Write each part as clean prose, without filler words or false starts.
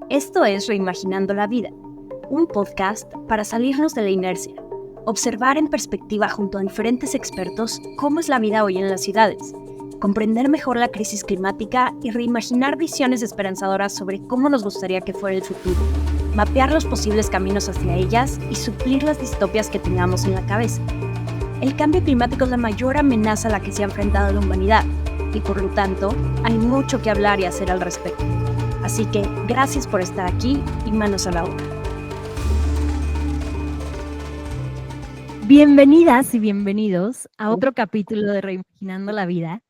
Esto es Reimaginando la Vida, un podcast para salirnos de la inercia, observar en perspectiva junto a diferentes expertos cómo es la vida hoy en las ciudades, comprender mejor la crisis climática y reimaginar visiones esperanzadoras sobre cómo nos gustaría que fuera el futuro, mapear los posibles caminos hacia ellas y suplir las distopias que tengamos en la cabeza. El cambio climático es la mayor amenaza a la que se ha enfrentado la humanidad y por lo tanto hay mucho que hablar y hacer al respecto. Así que gracias por estar aquí y manos a la obra. Bienvenidas y bienvenidos a otro capítulo de Reimaginando la Vida.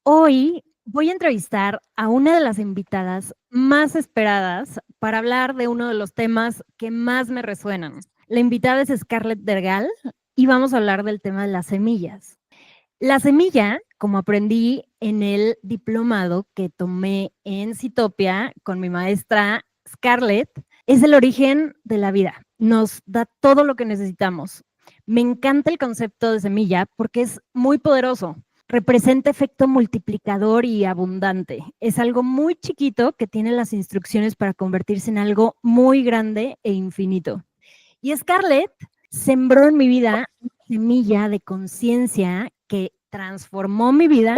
Hoy voy a entrevistar a una de las invitadas más esperadas para hablar de uno de los temas que más me resuenan. La invitada es Scarlett Dergal y vamos a hablar del tema de las semillas. La semilla, como aprendí en el diplomado que tomé en Citopia con mi maestra Scarlett, es el origen de la vida. Nos da todo lo que necesitamos. Me encanta el concepto de semilla porque es muy poderoso. Representa efecto multiplicador y abundante. Es algo muy chiquito que tiene las instrucciones para convertirse en algo muy grande e infinito. Y Scarlett sembró en mi vida una semilla de conciencia que transformó mi vida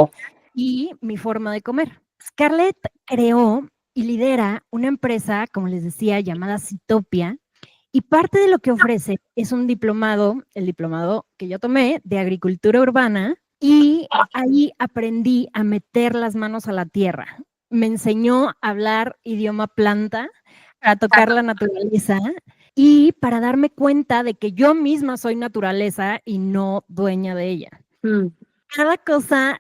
y mi forma de comer. Scarlett creó y lidera una empresa, como les decía, llamada Citopia, y parte de lo que ofrece es un diplomado, el diplomado que yo tomé de agricultura urbana, y ahí aprendí a meter las manos a la tierra. Me enseñó a hablar idioma planta, a tocar la naturaleza y para darme cuenta de que yo misma soy naturaleza y no dueña de ella. Cada cosa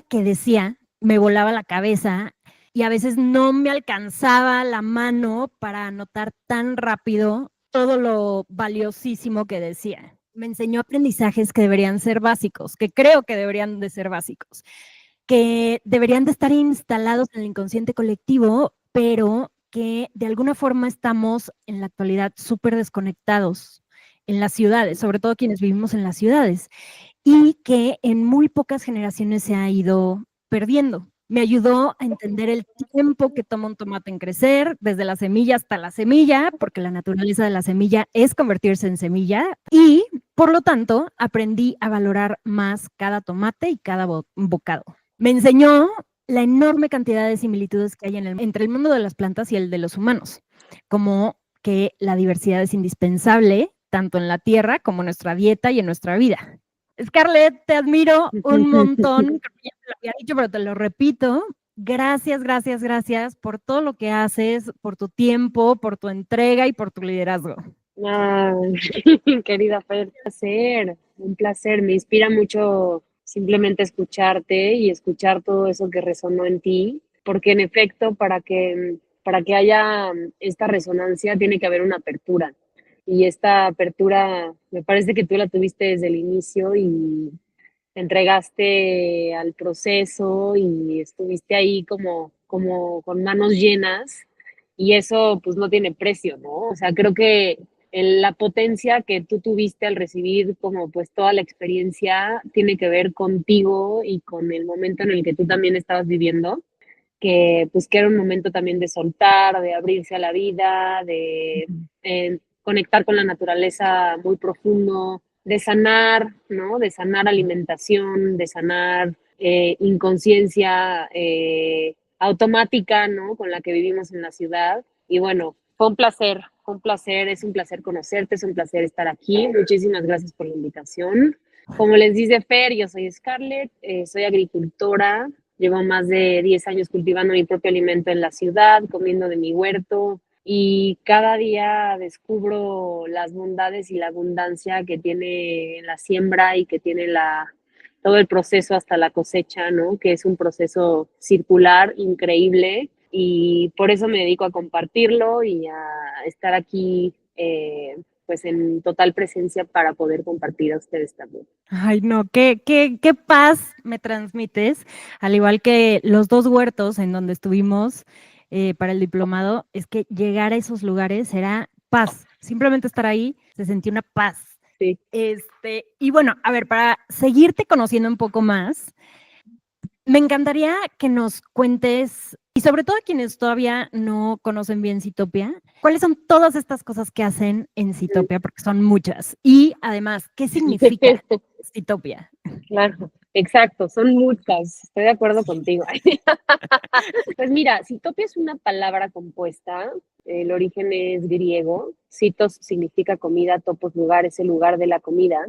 que decía me volaba la cabeza y a veces no me alcanzaba la mano para anotar tan rápido todo lo valiosísimo que decía. Me enseñó aprendizajes que deberían ser básicos, que creo que deberían de ser básicos, que deberían de estar instalados en el inconsciente colectivo, pero que de alguna forma estamos en la actualidad súper desconectados en las ciudades, sobre todo quienes vivimos en las ciudades, y que en muy pocas generaciones se ha ido perdiendo. Me ayudó a entender el tiempo que toma un tomate en crecer, desde la semilla hasta la semilla, porque la naturaleza de la semilla es convertirse en semilla, y por lo tanto aprendí a valorar más cada tomate y cada bocado. Me enseñó la enorme cantidad de similitudes que hay entre el mundo de las plantas y el de los humanos, como que la diversidad es indispensable, tanto en la tierra como en nuestra dieta y en nuestra vida. Scarlett, te admiro un montón, creo que ya te lo había dicho, pero te lo repito. Gracias, gracias, gracias por todo lo que haces, por tu tiempo, por tu entrega y por tu liderazgo. Querida Fer, un placer, me inspira mucho simplemente escucharte y escuchar todo eso que resonó en ti, porque en efecto, para que haya esta resonancia tiene que haber una apertura, y esta apertura me parece que tú la tuviste desde el inicio y te entregaste al proceso y estuviste ahí como con manos llenas, y eso pues no tiene precio, ¿no? O sea, creo que la potencia que tú tuviste al recibir como pues toda la experiencia tiene que ver contigo y con el momento en el que tú también estabas viviendo, que pues que era un momento también de soltar, de abrirse a la vida, de conectar con la naturaleza muy profundo, de sanar, ¿no? De sanar alimentación, de sanar inconsciencia automática, ¿no? Con la que vivimos en la ciudad. Y bueno, fue un placer, es un placer conocerte, es un placer estar aquí. Muchísimas gracias por la invitación. Como les dice Fer, yo soy Scarlett, soy agricultora, llevo más de 10 años cultivando mi propio alimento en la ciudad, comiendo de mi huerto, y cada día descubro las bondades y la abundancia que tiene la siembra y que tiene todo el proceso hasta la cosecha, ¿no? Que es un proceso circular increíble, y por eso me dedico a compartirlo y a estar aquí pues en total presencia para poder compartir a ustedes también. Ay, no, qué paz me transmites, al igual que los dos huertos en donde estuvimos para el diplomado, es que llegar a esos lugares era paz, simplemente estar ahí se sentía una paz. Sí. Y bueno, a ver, para seguirte conociendo un poco más, Me encantaría que nos cuentes, y sobre todo a quienes todavía no conocen bien Citopia, cuáles son todas estas cosas que hacen en Citopia, porque son muchas. Y además, ¿qué significa Citopia? Claro, exacto, son muchas, estoy de acuerdo contigo. Pues mira, Citopia es una palabra compuesta, el origen es griego, citos significa comida, topos lugar, es el lugar de la comida,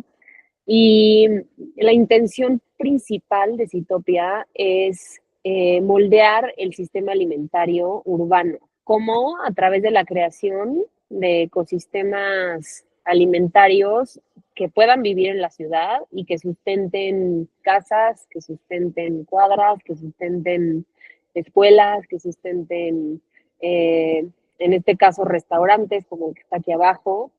y la intención principal de Citopia es moldear el sistema alimentario urbano, como a través de la creación de ecosistemas alimentarios que puedan vivir en la ciudad y que sustenten casas, que sustenten cuadras, que sustenten escuelas, que sustenten, en este caso, restaurantes como el que está aquí abajo.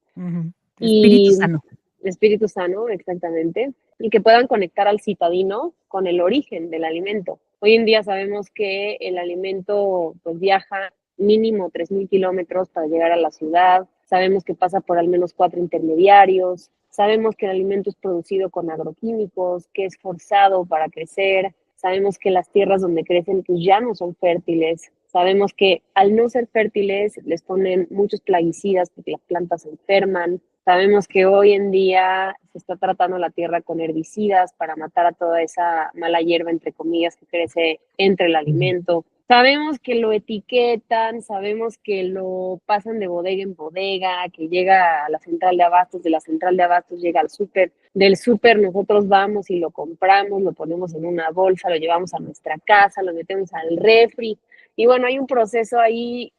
Espíritu Y sano. espíritu sano, exactamente, y que puedan conectar al citadino con el origen del alimento. Hoy en día sabemos que el alimento pues viaja mínimo 3.000 kilómetros para llegar a la ciudad, sabemos que pasa por al menos 4 intermediarios, sabemos que el alimento es producido con agroquímicos, que es forzado para crecer, sabemos que las tierras donde crecen pues ya no son fértiles, sabemos que al no ser fértiles les ponen muchos plaguicidas porque las plantas se enferman. Sabemos que hoy en día se está tratando la tierra con herbicidas para matar a toda esa mala hierba, entre comillas, que crece entre el alimento. Sabemos que lo etiquetan, sabemos que lo pasan de bodega en bodega, que llega a la central de abastos, de la central de abastos llega al súper, del súper nosotros vamos y lo compramos, lo ponemos en una bolsa, lo llevamos a nuestra casa, lo metemos al refri. Y bueno, hay un proceso ahí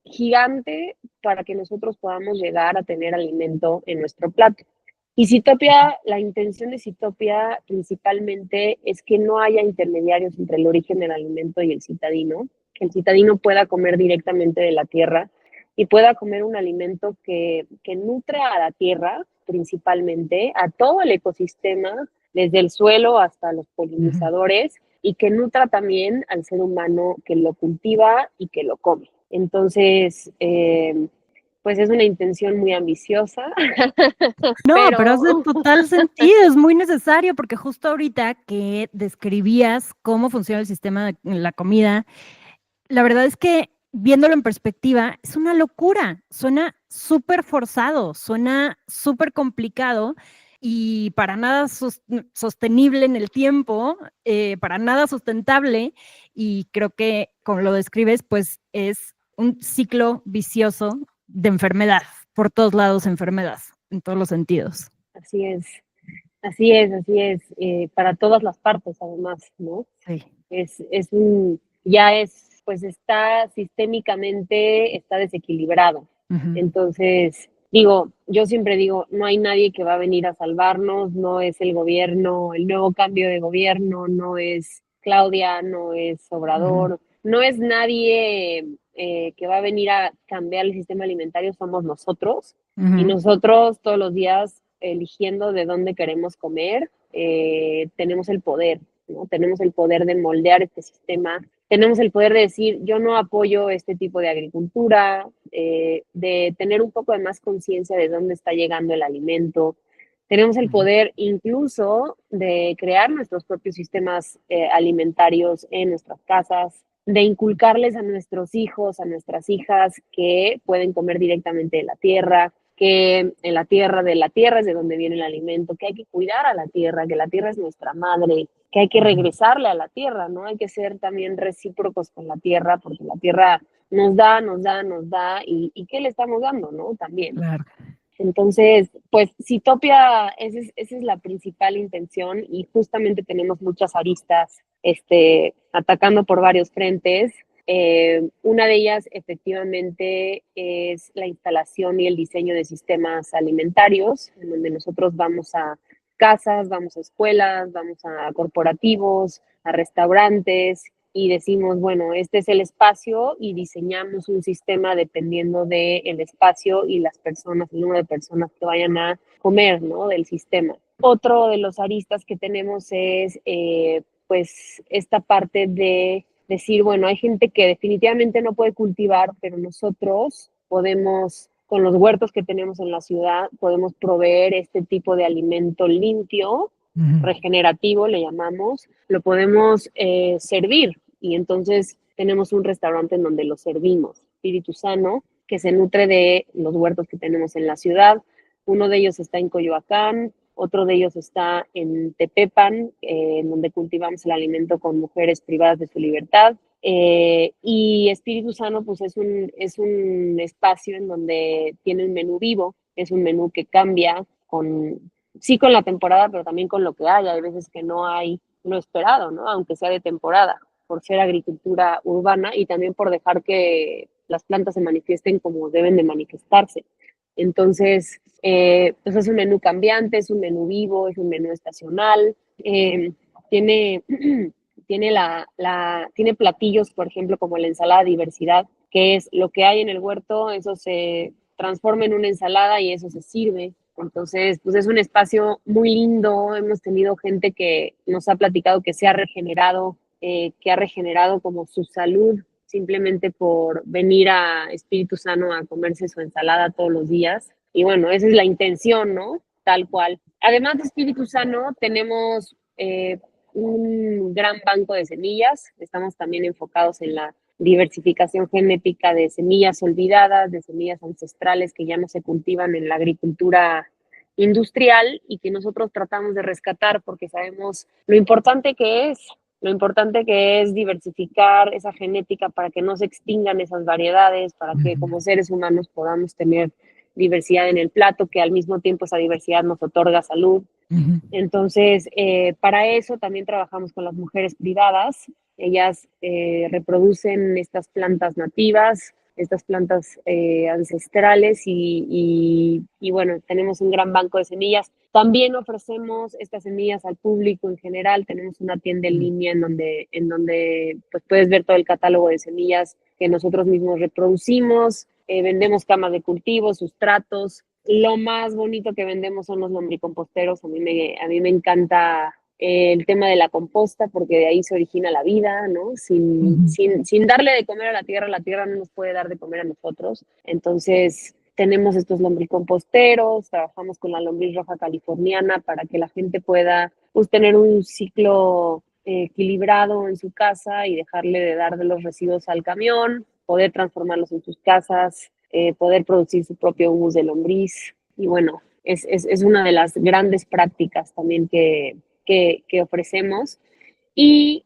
gigante para que nosotros podamos llegar a tener alimento en nuestro plato. Y Citopia, la intención de Citopia principalmente es que no haya intermediarios entre el origen del alimento y el citadino, que el citadino pueda comer directamente de la tierra y pueda comer un alimento que nutra a la tierra principalmente, a todo el ecosistema, desde el suelo hasta los polinizadores, y que nutra también al ser humano que lo cultiva y que lo come. Entonces, pues es una intención muy ambiciosa, No, pero pero hace total sentido, es muy necesario porque justo ahorita que describías cómo funciona el sistema de la comida, la verdad es que viéndolo en perspectiva, es una locura, suena súper forzado, suena súper complicado y para nada sostenible en el tiempo, para nada sustentable y creo que como lo describes, pues es un ciclo vicioso de enfermedad, por todos lados enfermedad, en todos los sentidos. así es, así es, así es, para todas las partes además, ¿no? Sí. Es un, ya es, pues está sistémicamente, está desequilibrado. Entonces, digo, yo siempre digo, no hay nadie que va a venir a salvarnos, no es el gobierno, el nuevo cambio de gobierno, no es Claudia, no es Obrador, no es nadie que va a venir a cambiar el sistema alimentario, somos nosotros. Y nosotros todos los días eligiendo de dónde queremos comer, tenemos el poder, ¿no? Tenemos el poder de moldear este sistema, tenemos el poder de decir, yo no apoyo este tipo de agricultura, de tener un poco de más conciencia de dónde está llegando el alimento. Tenemos el poder incluso de crear nuestros propios sistemas alimentarios en nuestras casas, de inculcarles a nuestros hijos, a nuestras hijas que pueden comer directamente de la tierra, que en la tierra es de donde viene el alimento, que hay que cuidar a la tierra, que la tierra es nuestra madre, que hay que regresarle a la tierra, ¿no? Hay que ser también recíprocos con la tierra, porque la tierra nos da, nos da, nos da, y ¿qué le estamos dando, no? También. Claro. Entonces, pues Citopia, esa es la principal intención y justamente tenemos muchas aristas atacando por varios frentes. Una de ellas efectivamente es la instalación y el diseño de sistemas alimentarios, en donde nosotros vamos a casas, vamos a escuelas, vamos a corporativos, a restaurantes y decimos, bueno, este es el espacio y diseñamos un sistema dependiendo del espacio y las personas, el número de personas que vayan a comer, ¿no? Del sistema. Otro de los aristas que tenemos es, pues, esta parte de decir, bueno, hay gente que definitivamente no puede cultivar, pero nosotros podemos, con los huertos que tenemos en la ciudad, podemos proveer este tipo de alimento limpio Ujú. regenerativo, le llamamos, lo podemos servir. Y entonces tenemos un restaurante en donde lo servimos, Espíritu Sano, que se nutre de los huertos que tenemos en la ciudad. Uno de ellos está en Coyoacán, otro de ellos está en Tepepan, en donde cultivamos el alimento con mujeres privadas de su libertad. Y Espíritu Sano, pues es un espacio en donde tiene un menú vivo, es un menú que cambia sí con la temporada, pero también con lo que hay. Hay veces que no hay lo esperado, ¿no? Aunque sea de temporada, por ser agricultura urbana y también por dejar que las plantas se manifiesten como deben de manifestarse. Entonces, pues es un menú cambiante, es un menú vivo, es un menú estacional. Tiene, tiene platillos, por ejemplo, como la ensalada diversidad, que es lo que hay en el huerto, eso se transforma en una ensalada y eso se sirve. Entonces, pues es un espacio muy lindo. Hemos tenido gente que nos ha platicado que se ha regenerado, que ha regenerado como su salud simplemente por venir a Espíritu Sano a comerse su ensalada todos los días. Y bueno, esa es la intención, ¿no? Tal cual. Además de Espíritu Sano, tenemos un gran banco de semillas. Estamos también enfocados en la diversificación genética de semillas olvidadas, de semillas ancestrales que ya no se cultivan en la agricultura industrial y que nosotros tratamos de rescatar porque sabemos lo importante que es diversificar esa genética para que no se extingan esas variedades, para que como seres humanos podamos tener diversidad en el plato, que al mismo tiempo esa diversidad nos otorga salud. Ujú. Entonces, para eso también trabajamos con las mujeres privadas. Ellas reproducen estas plantas nativas, estas plantas ancestrales y bueno, tenemos un gran banco de semillas. También ofrecemos estas semillas al público en general. Tenemos una tienda en línea en donde pues, puedes ver todo el catálogo de semillas que nosotros mismos reproducimos. Vendemos camas de cultivo, sustratos. Lo más bonito que vendemos son los lombricomposteros. A mí me encanta el tema de la composta porque de ahí se origina la vida, ¿no? Ujú. Sin darle de comer a la tierra no nos puede dar de comer a nosotros. Entonces, tenemos estos lombricomposteros, trabajamos con la lombriz roja californiana para que la gente pueda pues, tener un ciclo equilibrado en su casa y dejarle de dar de los residuos al camión, poder transformarlos en sus casas, poder producir su propio humus de lombriz. Y bueno, es una de las grandes prácticas también que ofrecemos. Y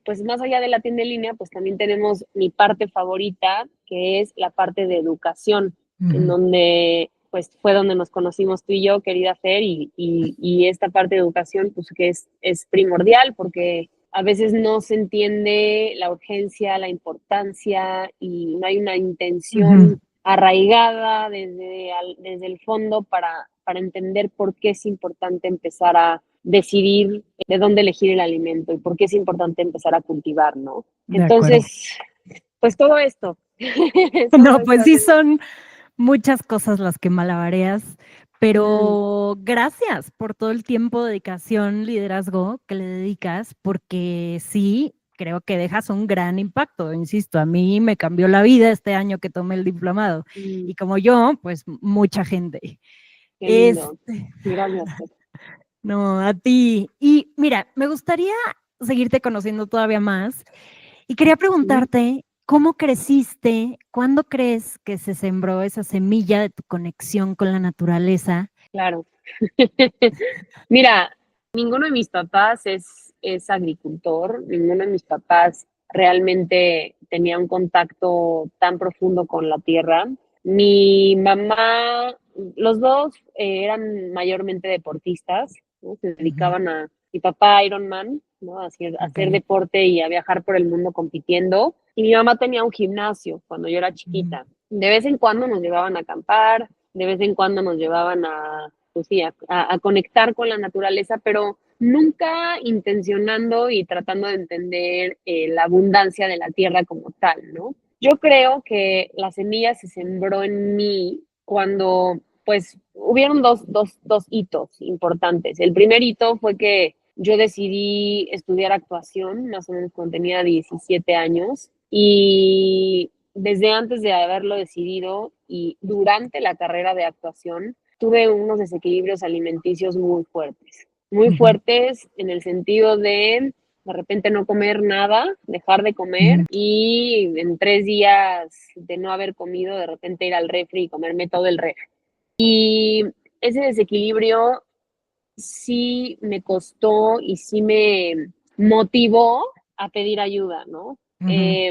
pues más allá de la tienda en línea, pues también tenemos mi parte favorita, que es la parte de educación, en Ujú. donde pues fue donde nos conocimos tú y yo, querida Fer, y esta parte de educación pues que es primordial porque a veces no se entiende la urgencia, la importancia y no hay una Ujú. intención arraigada desde el fondo para entender por qué es importante empezar a decidir de dónde elegir el alimento y por qué es importante empezar a cultivar, ¿no? De acuerdo. Entonces, pues todo esto, todo No, esto pues sí hacemos. son muchas cosas las que malabareas, Mm, pero gracias por todo el tiempo, dedicación, liderazgo que le dedicas, porque sí, creo que dejas un gran impacto. Insisto, a mí me cambió la vida este año que tomé el diplomado mm, y como yo, pues mucha gente. qué lindo. Este, Gracias, Fer. no, a ti. Y mira, me gustaría seguirte conociendo todavía más y quería Mm, preguntarte, ¿cómo creciste? ¿Cuándo crees que se sembró esa semilla de tu conexión con la naturaleza? claro. Mira, ninguno de mis papás es agricultor, ninguno de mis papás realmente tenía un contacto tan profundo con la tierra. Mi mamá, los dos eran mayormente deportistas, ¿no? Se Ujú. dedicaban mi papá Ironman, ¿no? A hacer Ok. deporte y a viajar por el mundo compitiendo. Y mi mamá tenía un gimnasio cuando yo era Ujú. chiquita. De vez en cuando nos llevaban a acampar, de vez en cuando nos llevaban pues sí, a conectar con la naturaleza, pero nunca intencionando y tratando de entender la abundancia de la tierra como tal, ¿no? Yo creo que la semilla se sembró en mí cuando, pues, hubieron dos hitos importantes. El primer hito fue que yo decidí estudiar actuación, más o menos cuando tenía 17 años, y desde antes de haberlo decidido y durante la carrera de actuación, tuve unos desequilibrios alimenticios muy fuertes. muy Ujú, fuertes en el sentido de repente no comer nada, dejar de comer ujú, y en 3 días de no haber comido, de repente ir al refri y comerme todo el refri. Y ese desequilibrio sí me costó y sí me motivó a pedir ayuda, ¿no? ujú.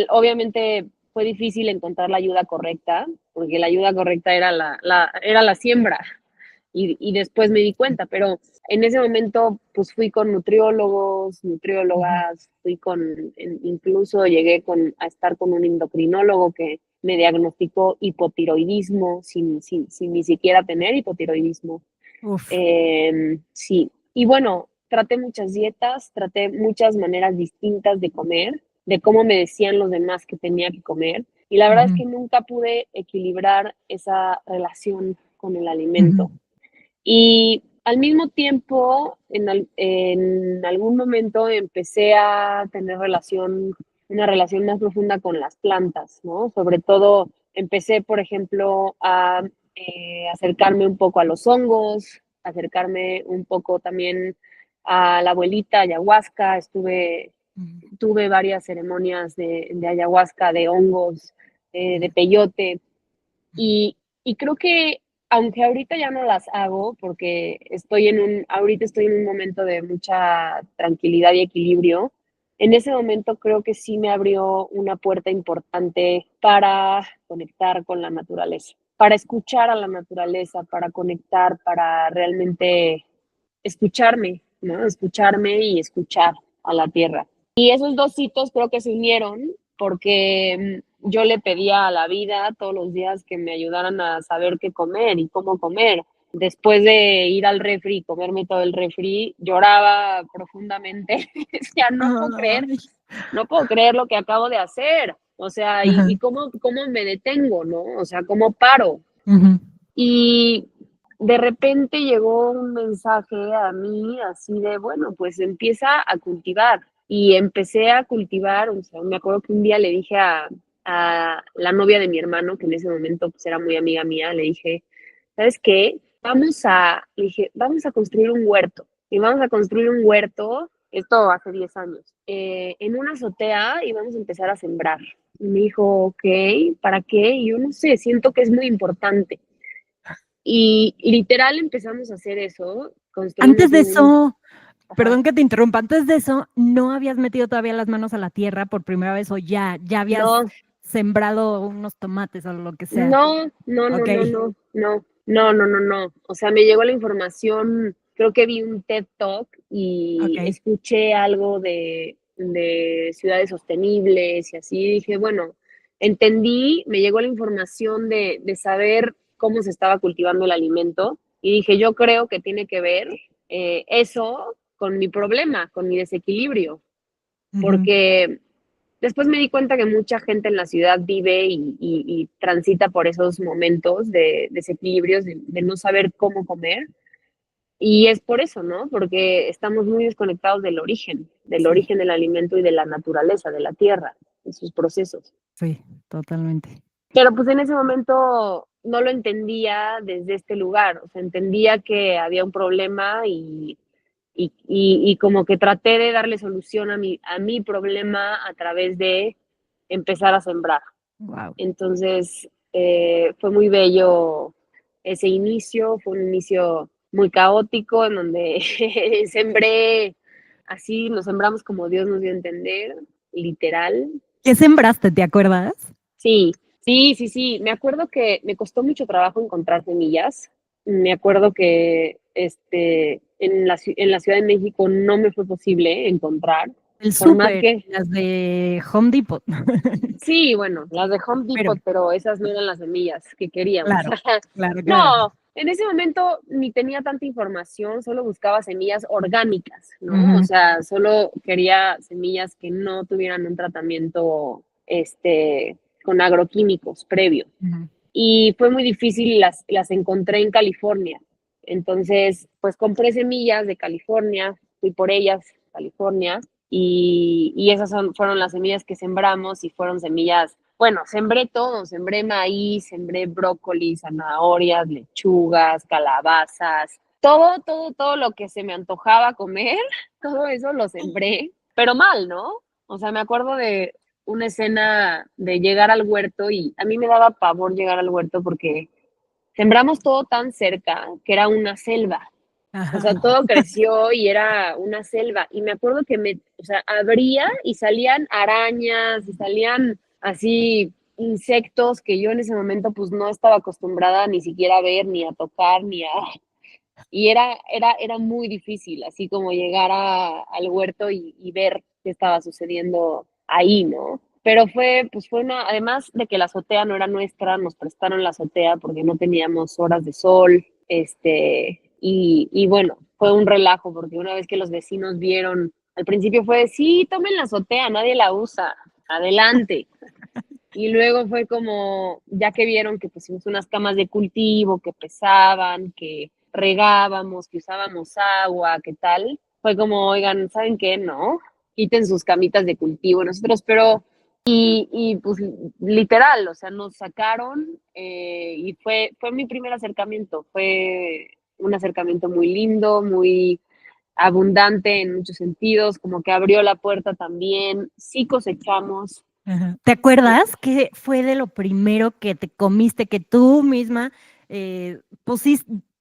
Obviamente fue difícil encontrar la ayuda correcta, porque la ayuda correcta era era la siembra, y después me di cuenta, pero en ese momento pues fui con nutriólogos, Ujú. nutriólogas, incluso llegué a estar con un endocrinólogo que me diagnosticó hipotiroidismo sin ni siquiera tener hipotiroidismo. Uf. Sí, y bueno, traté muchas dietas, traté muchas maneras distintas de comer, de cómo me decían los demás que tenía que comer, y la verdad es Ujú, que nunca pude equilibrar esa relación con el ujú, alimento. Y al mismo tiempo, en algún momento empecé a tener una relación más profunda con las plantas, ¿no? Sobre todo empecé, por ejemplo, a acercarme un poco a los hongos, acercarme un poco también a la abuelita ayahuasca. ujú. Tuve varias ceremonias de ayahuasca, de hongos, de peyote, y creo que, aunque ahorita ya no las hago, porque ahorita estoy en un momento de mucha tranquilidad y equilibrio, en ese momento creo que sí me abrió una puerta importante para conectar con la naturaleza, para escuchar a la naturaleza, para conectar, para realmente escucharme, ¿no? Escucharme y escuchar a la tierra. Y esos dos hitos creo que se unieron porque yo le pedía a la vida todos los días que me ayudaran a saber qué comer y cómo comer. Después de ir al refri y comerme todo el refri, lloraba profundamente. Decía, Ay. no puedo creer lo que acabo de hacer. O sea, Ajá. y cómo me detengo, ¿no? O sea, cómo paro. Ujú. Y de repente llegó un mensaje a mí así de, bueno, pues empieza a cultivar. Y empecé a cultivar, o sea, me acuerdo que un día le dije a la novia de mi hermano, que en ese momento pues era muy amiga mía, le dije, ¿sabes qué? Le dije, vamos a construir un huerto. Y vamos a construir un huerto, esto hace 10 años, en una azotea y vamos a empezar a sembrar. Y me dijo, ok, ¿para qué? Y yo no sé, siento que es muy importante. Y literal empezamos a hacer eso, Antes construimos de un... eso, Ajá. perdón que te interrumpa, antes de eso, ¿no habías metido todavía las manos a la tierra por primera vez o ya habías No, sembrado unos tomates o lo que sea? no, no, no, Ok, no, no, no, no, no, no, no. O sea, me llegó la información, creo que vi un TED Talk y ok. escuché algo de ciudades sostenibles y así. Dije, bueno, entendí, me llegó la información de saber cómo se estaba cultivando el alimento y dije, yo creo que tiene que ver eso con mi problema, con mi desequilibrio, Ujú. porque después me di cuenta que mucha gente en la ciudad vive y transita por esos momentos de desequilibrios, de no saber cómo comer. Y es por eso, ¿no? Porque estamos muy desconectados del Sí, origen del alimento y de la naturaleza, de la tierra, de sus procesos. sí, totalmente. Pero pues en ese momento no lo entendía desde este lugar, o sea, entendía que había un problema y como que traté de darle solución a mi problema a través de empezar a sembrar. Wow. Entonces, fue muy bello ese inicio, fue un inicio muy caótico en donde sembré así, nos sembramos como Dios nos dio a entender, literal. ¿Qué sembraste, te acuerdas? Sí, sí, sí, sí. Me acuerdo que me costó mucho trabajo encontrar semillas. Me acuerdo que en la Ciudad de México no me fue posible encontrar, El por más súper, que las de Home Depot. sí, bueno, las de Home Pero, Depot, pero esas no eran las semillas que queríamos. claro, claro, claro. No, en ese momento ni tenía tanta información, solo buscaba semillas orgánicas, ¿no? O Ujú, sea, solo quería semillas que no tuvieran un tratamiento, con agroquímicos previo. ujú. Y fue muy difícil y las encontré en California. Entonces, pues compré semillas de California, fui por ellas, California, y esas fueron las semillas que sembramos y fueron semillas, bueno, sembré todo, sembré maíz, sembré brócoli, zanahorias, lechugas, calabazas, todo lo que se me antojaba comer, todo eso lo sembré, pero mal, ¿no? O sea, me acuerdo de una escena de llegar al huerto y a mí me daba pavor llegar al huerto porque sembramos todo tan cerca que era una selva. O sea, Ajá. todo creció y era una selva. Y me acuerdo que o sea, abría y salían arañas y salían así insectos que yo en ese momento pues no estaba acostumbrada ni siquiera a ver, ni a tocar, ni a... Y era muy difícil, así como llegar al huerto y ver qué estaba sucediendo ahí, ¿no? Pero pues fue además de que la azotea no era nuestra, nos prestaron la azotea porque no teníamos horas de sol, y bueno, fue un relajo porque una vez que los vecinos vieron, al principio fue, sí, tomen la azotea, nadie la usa, adelante. Y luego fue como, ya que vieron que pusimos unas camas de cultivo, que pesaban, que regábamos, que usábamos agua, ¿qué tal? Fue como, oigan, ¿saben qué? No, quiten sus camitas de cultivo. Nosotros, pero, y pues literal, o sea, nos sacaron, y fue mi primer acercamiento. Fue un acercamiento muy lindo, muy abundante en muchos sentidos, como que abrió la puerta también. Sí cosechamos. Ajá. ¿Te acuerdas qué fue de lo primero que te comiste, que tú misma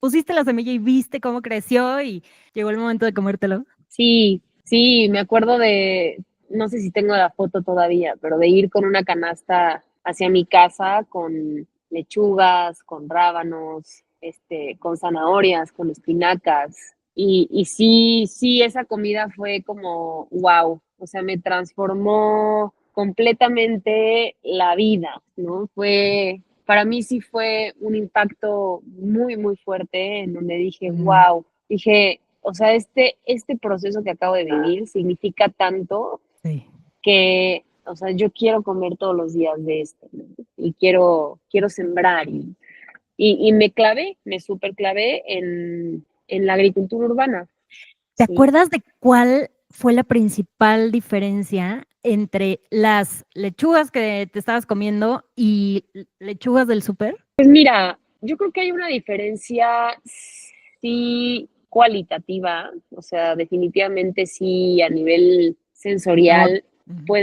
pusiste la semilla y viste cómo creció y llegó el momento de comértelo? Sí, sí, me acuerdo no sé si tengo la foto todavía, pero de ir con una canasta hacia mi casa con lechugas, con rábanos, con zanahorias, con espinacas. Y sí, sí, esa comida fue como wow, o sea, me transformó completamente la vida, ¿no? Para mí sí fue un impacto muy, muy fuerte en donde dije, Ujú. wow, dije, o sea, este proceso que acabo de vivir significa tanto Sí. que, o sea, yo quiero comer todos los días de esto, ¿no? Y quiero sembrar y me súper clavé en la agricultura urbana, ¿Te sí. acuerdas de cuál fue la principal diferencia entre las lechugas que te estabas comiendo y lechugas del súper? Pues mira, yo creo que hay una diferencia sí cualitativa, o sea, definitivamente sí a nivel Sabor. sensorial, Ujú.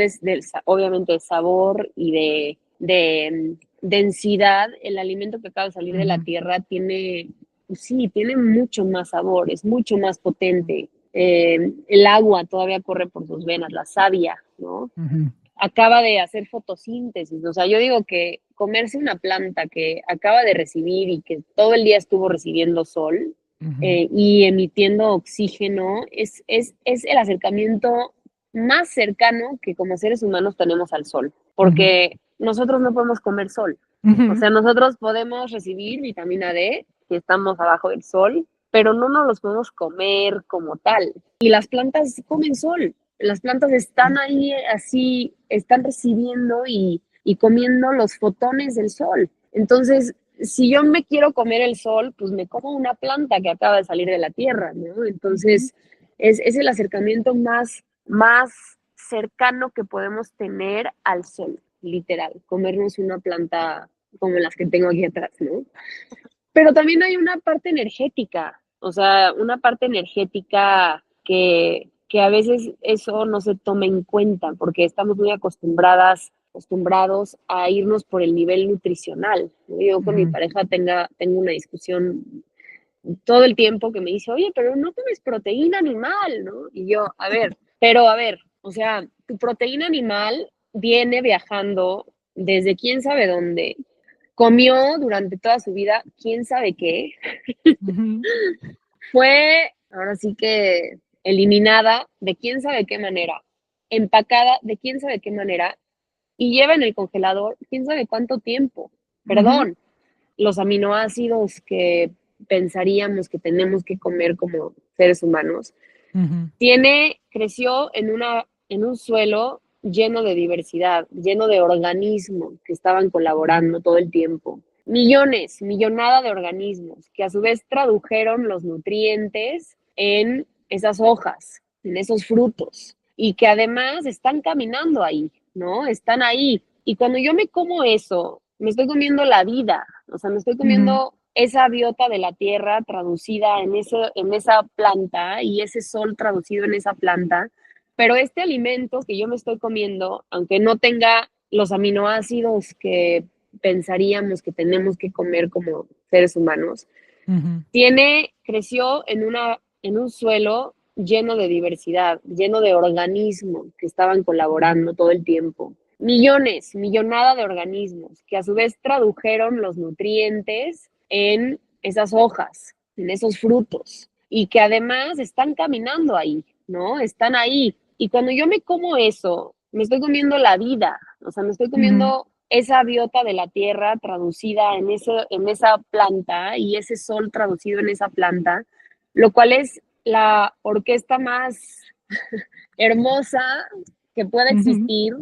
obviamente de sabor y de densidad, el alimento que acaba de salir de la Ujú. tierra tiene, pues sí, tiene mucho más sabor, es mucho más potente. El agua todavía corre por sus venas, la savia, ¿no? Ujú. Acaba de hacer fotosíntesis. O sea, yo digo que comerse una planta que acaba de recibir y que todo el día estuvo recibiendo sol, Ujú. y emitiendo oxígeno es el acercamiento más cercano que como seres humanos tenemos al sol, Ujú. porque nosotros no podemos comer sol. O Ujú. sea, nosotros podemos recibir vitamina D si estamos abajo del sol, pero no nos los podemos comer como tal. Y las plantas comen sol, las plantas están ahí así, están recibiendo y comiendo los fotones del sol. Entonces, si yo me quiero comer el sol, pues me como una planta que acaba de salir de la tierra, ¿no? Ujú. Entonces, es el acercamiento más cercano que podemos tener al sol, literal, comernos una planta como las que tengo aquí atrás, ¿no? Pero también hay una parte energética, o sea, una parte energética que a veces eso no se toma en cuenta porque estamos muy acostumbrados a irnos por el nivel nutricional, ¿no? Yo con mi Ujú. pareja tengo una discusión todo el tiempo que me dice, oye, pero no comes proteína animal, ¿no? Y yo, a ver, o sea, tu proteína animal viene viajando desde quién sabe dónde, comió durante toda su vida quién sabe qué, Ujú. fue ahora sí que eliminada de quién sabe qué manera, empacada de quién sabe qué manera y lleva en el congelador quién sabe cuánto tiempo. Ujú. Perdón, los aminoácidos que pensaríamos que tenemos que comer como seres humanos, Ujú. creció en un suelo lleno de diversidad, lleno de organismos que estaban colaborando todo el tiempo. Millonada de organismos que a su vez tradujeron los nutrientes en esas hojas, en esos frutos, y que además están caminando ahí, ¿no? Están ahí. Y cuando yo me como eso, me estoy comiendo la vida, o sea, me estoy Ujú. comiendo esa biota de la tierra traducida en esa planta y ese sol traducido en esa planta, pero este alimento que yo me estoy comiendo, aunque no tenga los aminoácidos que pensaríamos que tenemos que comer como seres humanos, Ujú. creció en un suelo lleno de diversidad, lleno de organismos que estaban colaborando todo el tiempo. Millones, millonada de organismos que a su vez tradujeron los nutrientes en esas hojas, en esos frutos, y que además están caminando ahí, ¿no? Están ahí. Y cuando yo me como eso, me estoy comiendo la vida, o sea, me estoy Ujú. comiendo esa biota de la tierra traducida en esa planta y ese sol traducido en esa planta, lo cual es la orquesta más hermosa que pueda Ujú. existir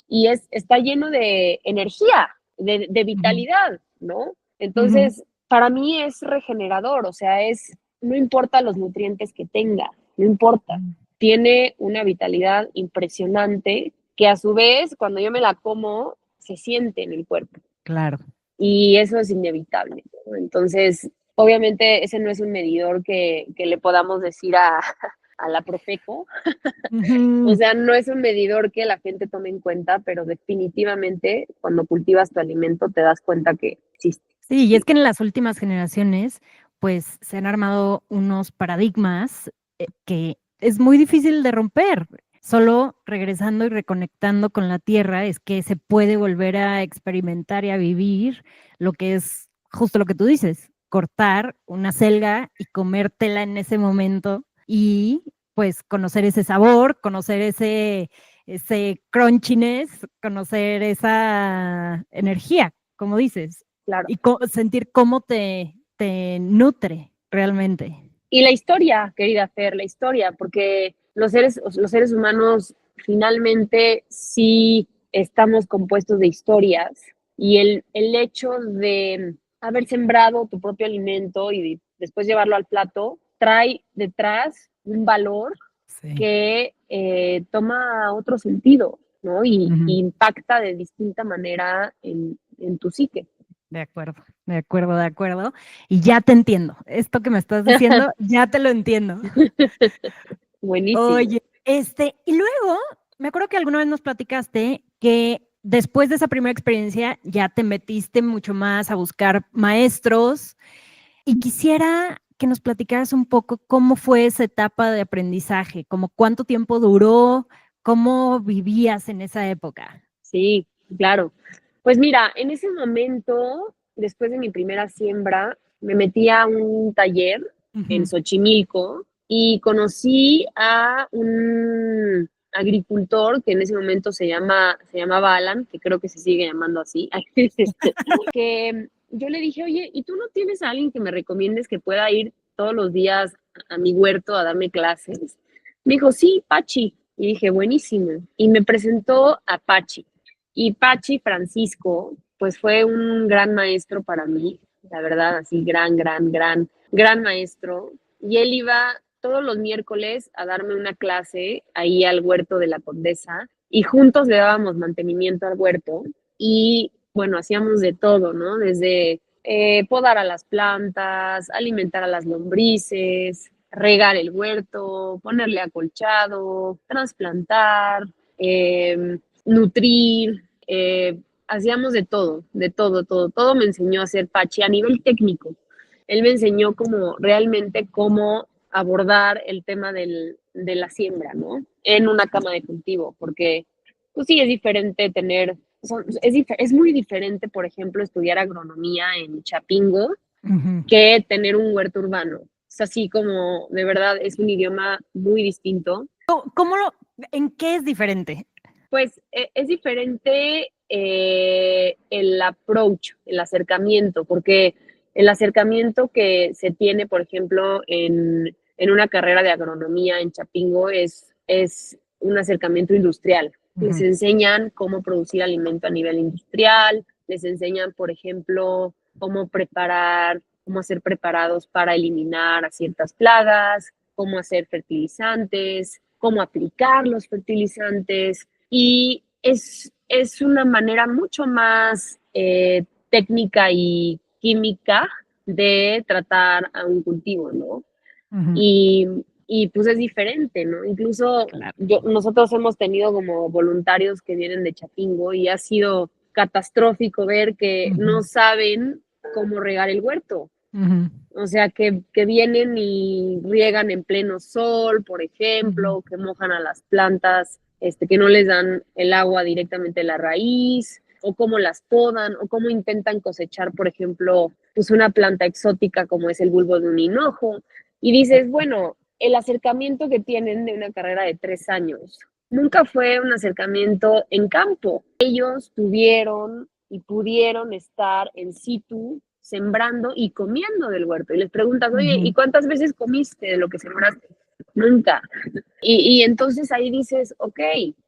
y está lleno de energía, de Ujú. vitalidad, ¿no? Ujú. Entonces, para mí es regenerador, o sea, no importa los nutrientes que tenga, no importa. Tiene una vitalidad impresionante que a su vez, cuando yo me la como, se siente en el cuerpo Claro. y eso es inevitable, ¿no? Entonces, obviamente ese no es un medidor que le podamos decir a la Profeco, o Ujú. sea, no es un medidor que la gente tome en cuenta, pero definitivamente cuando cultivas tu alimento te das cuenta que existe. Sí, y es que en las últimas generaciones, pues, se han armado unos paradigmas, que es muy difícil de romper. Solo regresando y reconectando con la tierra es que se puede volver a experimentar y a vivir lo que es justo lo que tú dices, cortar una selga y comértela en ese momento y, pues, conocer ese sabor, conocer ese crunchiness, conocer esa energía, como dices. Claro. Y sentir cómo te nutre realmente. Y la historia, querida Fer, la historia, porque los seres humanos finalmente sí estamos compuestos de historias y el hecho de haber sembrado tu propio alimento y después llevarlo al plato trae detrás un valor Sí. que toma otro sentido, ¿no? Y Ujú. impacta de distinta manera en tu psique. De acuerdo, de acuerdo, de acuerdo. Y ya te entiendo. Esto que me estás diciendo, ya te lo entiendo. Buenísimo. Oye, y luego, me acuerdo que alguna vez nos platicaste que después de esa primera experiencia ya te metiste mucho más a buscar maestros y quisiera que nos platicaras un poco cómo fue esa etapa de aprendizaje, como cuánto tiempo duró, cómo vivías en esa época. Sí, claro. Pues mira, en ese momento, después de mi primera siembra, me metí a un taller en Ujú. Xochimilco y conocí a un agricultor que en ese momento se llamaba Alan, que creo que se sigue llamando así, que yo le dije, oye, ¿y tú no tienes a alguien que me recomiendes que pueda ir todos los días a mi huerto a darme clases? Me dijo, sí, Pachi. Y dije, buenísimo. Y me presentó a Pachi. Y Pachi Francisco, pues fue un gran maestro para mí, la verdad, así gran maestro. Y él iba todos los miércoles a darme una clase ahí al huerto de la Condesa y juntos le dábamos mantenimiento al huerto y bueno, hacíamos de todo, ¿no? Desde podar a las plantas, alimentar a las lombrices, regar el huerto, ponerle acolchado, trasplantar, nutrir, hacíamos de todo, todo me enseñó a hacer Pachi a nivel técnico. Él me enseñó como realmente cómo abordar el tema de la siembra, ¿no? En una cama de cultivo, porque pues sí, es diferente es muy diferente, por ejemplo, estudiar agronomía en Chapingo Ujú. que tener un huerto urbano. Es así como, de verdad, es un idioma muy distinto. ¿Cómo en qué es diferente? Pues es diferente el approach, el acercamiento, porque el acercamiento que se tiene, por ejemplo, en una carrera de agronomía en Chapingo es un acercamiento industrial. Les Ujú. enseñan cómo producir alimento a nivel industrial, les enseñan, por ejemplo, cómo hacer preparados para eliminar a ciertas plagas, cómo hacer fertilizantes, cómo aplicar los fertilizantes y es una manera mucho más técnica y química de tratar a un cultivo, ¿no? Ujú, Y, y pues es diferente, ¿no? Incluso claro. nosotros hemos tenido como voluntarios que vienen de Chapingo y ha sido catastrófico ver que Ujú, no saben cómo regar el huerto. ujú, O sea, que vienen y riegan en pleno sol, por ujú, ejemplo, que mojan a las plantas, que no les dan el agua directamente a la raíz, o cómo las podan, o cómo intentan cosechar, por ejemplo, pues una planta exótica como es el bulbo de un hinojo. Y dices, bueno, el acercamiento que tienen de una carrera de 3 años nunca fue un acercamiento en campo. Ellos tuvieron y pudieron estar en situ sembrando y comiendo del huerto. Y les preguntas, oye, ¿y ujú, cuántas veces comiste de lo que sembraste? Nunca. Y entonces ahí dices, ok,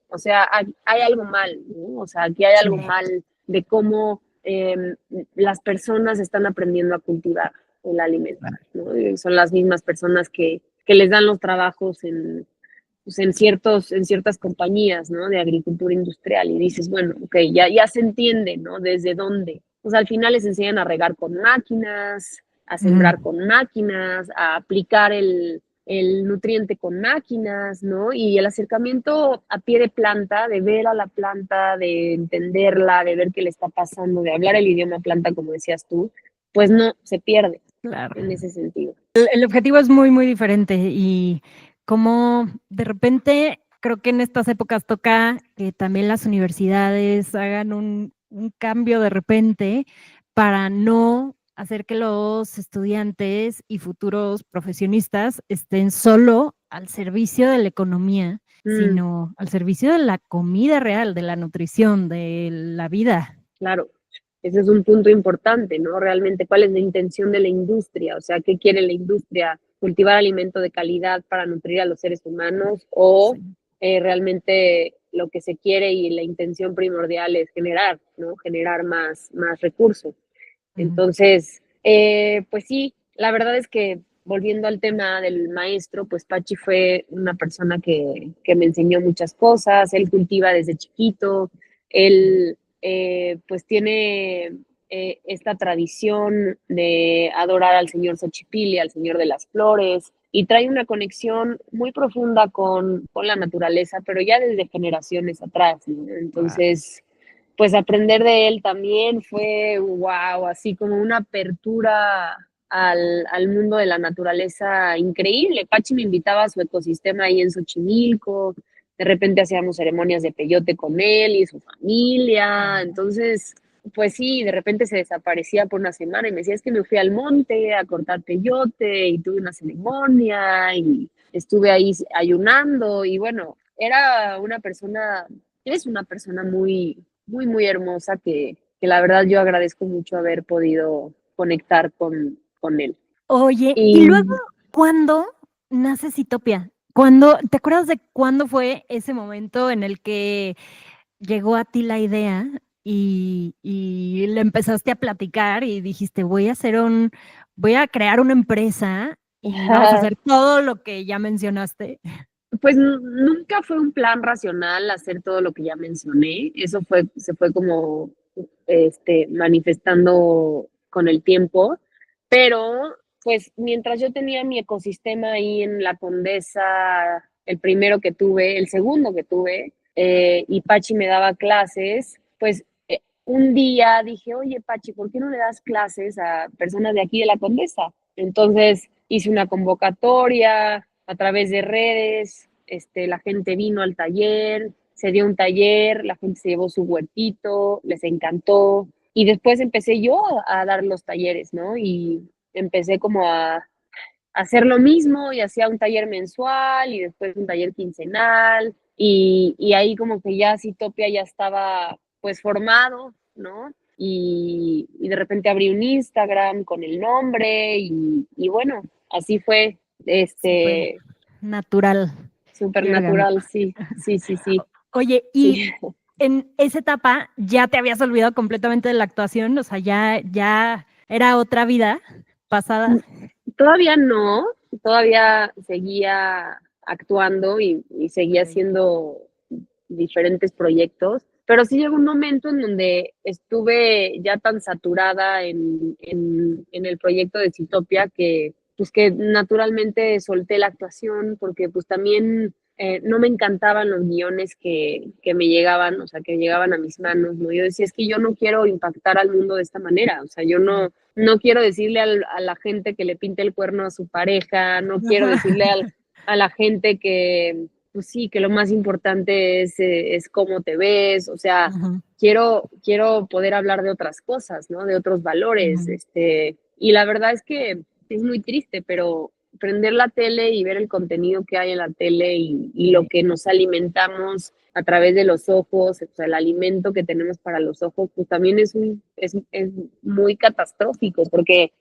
o sea, hay algo mal, ¿no? O sea, aquí hay algo sí, mal de cómo las personas están aprendiendo a cultivar el alimento, claro. ¿no? Y son las mismas personas que les dan los trabajos pues en ciertas compañías, ¿no? De agricultura industrial y dices, bueno, ok, ya se entiende, ¿no? Desde dónde. Pues al final les enseñan a regar con máquinas, a Ujú, sembrar con máquinas, a aplicar el nutriente con máquinas, ¿no? Y el acercamiento a pie de planta, de ver a la planta, de entenderla, de ver qué le está pasando, de hablar el idioma planta, como decías tú, pues no, se pierde claro. en ese sentido. El objetivo es muy, muy diferente y como de repente creo que en estas épocas toca que también las universidades hagan un cambio de repente para no hacer que los estudiantes y futuros profesionistas estén solo al servicio de la economía, Mm, sino al servicio de la comida real, de la nutrición, de la vida. claro. Ese es un punto importante, ¿no? Realmente, ¿cuál es la intención de la industria? O sea, ¿qué quiere la industria? ¿Cultivar alimento de calidad para nutrir a los seres humanos? ¿O Sí. realmente lo que se quiere y la intención primordial es generar, ¿no? Generar más recursos. Ujú, Entonces, pues sí, la verdad es que volviendo al tema del maestro, pues Pachi fue una persona que me enseñó muchas cosas, él cultiva desde chiquito, él pues tiene esta tradición de adorar al señor Xochipilli, al señor de las flores, y trae una conexión muy profunda con la naturaleza, pero ya desde generaciones atrás, ¿no? wow. Entonces, pues aprender de él también fue, wow, así como una apertura al mundo de la naturaleza increíble. Pachi me invitaba a su ecosistema ahí en Xochimilco, de repente hacíamos ceremonias de peyote con él y su familia, entonces, pues sí, de repente se desaparecía por una semana y me decía, es que me fui al monte a cortar peyote y tuve una ceremonia y estuve ahí ayunando y bueno, era una persona, es una persona muy, muy, muy hermosa que la verdad yo agradezco mucho haber podido conectar con él. Oye, y luego, Y ¿cuándo nace Citopia? ¿Cuándo, te acuerdas de cuándo fue ese momento en el que llegó a ti la idea y le empezaste a platicar y dijiste, voy a crear una empresa y vamos a hacer todo lo que ya mencionaste? pues nunca fue un plan racional hacer todo lo que ya mencioné, eso se fue como manifestando con el tiempo, pero pues mientras yo tenía mi ecosistema ahí en la Condesa, el primero que tuve, el segundo que tuve, y Pachi me daba clases, pues un día dije, oye Pachi, ¿por qué no le das clases a personas de aquí de la Condesa? Entonces hice una convocatoria a través de redes, la gente vino al taller, se dio un taller, la gente se llevó su huertito, les encantó. Y después empecé yo a dar los talleres, ¿no? Y empecé como a hacer lo mismo y hacía un taller mensual y después un taller quincenal y ahí como que ya Citopia ya estaba pues formado, ¿no? Y de repente abrí un Instagram con el nombre y bueno, así fue, Súper natural súper y orgánico. natural, sí, sí, sí, sí, Oye, y sí. en esa etapa ya te habías olvidado completamente de la actuación, o sea, ya era otra vida pasada. Todavía no, todavía seguía actuando y seguía Ok. haciendo diferentes proyectos, pero sí llegó un momento en donde estuve ya tan saturada en el proyecto de Zootopia que pues que naturalmente solté la actuación porque pues también no me encantaban los guiones que me llegaban, o sea, que llegaban a mis manos, ¿no? Yo decía, es que yo no quiero impactar al mundo de esta manera, o sea, yo no quiero decirle a la gente que le pinte el cuerno a su pareja, no quiero decirle a la gente que, pues sí, que lo más importante es cómo te ves, o sea, Ujú, quiero poder hablar de otras cosas, ¿no? De otros valores, ujú, y la verdad es que es muy triste, pero prender la tele y ver el contenido que hay en la tele y lo sí, que nos alimentamos a través de los ojos, o sea, el alimento que tenemos para los ojos, pues también es muy catastrófico, porque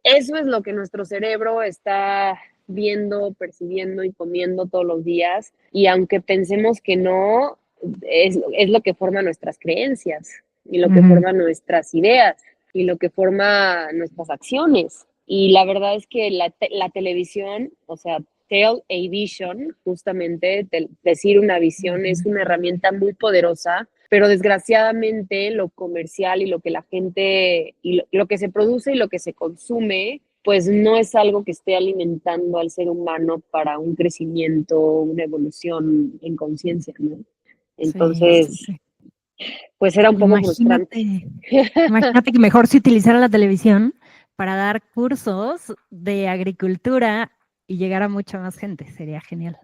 eso es lo que nuestro cerebro está viendo, percibiendo y comiendo todos los días. Y aunque pensemos que no, es lo que forma nuestras creencias y lo que ujú, forma nuestras ideas y lo que forma nuestras acciones. Y la verdad es que la televisión, o sea, tell a vision, justamente decir una visión es ujú. una herramienta muy poderosa, pero desgraciadamente lo comercial y lo que la gente, y lo que se produce y lo que se consume, pues no es algo que esté alimentando al ser humano para un crecimiento, una evolución en conciencia, ¿no? Sí, sí, Entonces, sí. pues era un poco frustrante. Imagínate, imagínate que mejor se utilizara la televisión para dar cursos de agricultura y llegar a mucha más gente. Sería genial.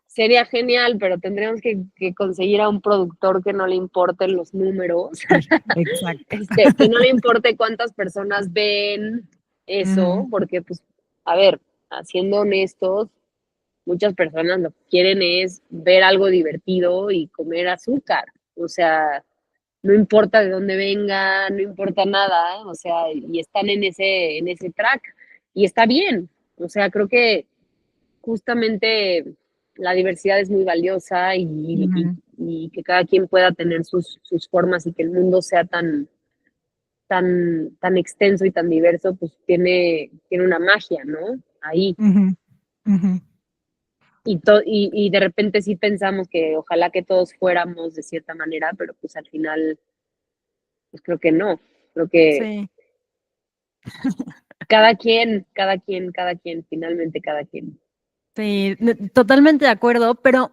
Sería genial, pero tendríamos que conseguir a un productor que no le importen los números, Sí, exacto. que no le importe cuántas personas ven eso, Ujú, porque pues, a ver, siendo honestos, muchas personas lo que quieren es ver algo divertido y comer azúcar. O sea, no importa de dónde venga, no importa nada, o sea, y están en ese track. Y está bien. O sea, creo que justamente la diversidad es muy valiosa ujú, y que cada quien pueda tener sus formas y que el mundo sea tan extenso y tan diverso, pues tiene una magia, ¿no? Ahí. ujú, ujú. Y de repente sí pensamos que ojalá que todos fuéramos de cierta manera, pero pues al final, pues creo que no. Creo que Sí, cada quien, finalmente cada quien. sí, totalmente de acuerdo, pero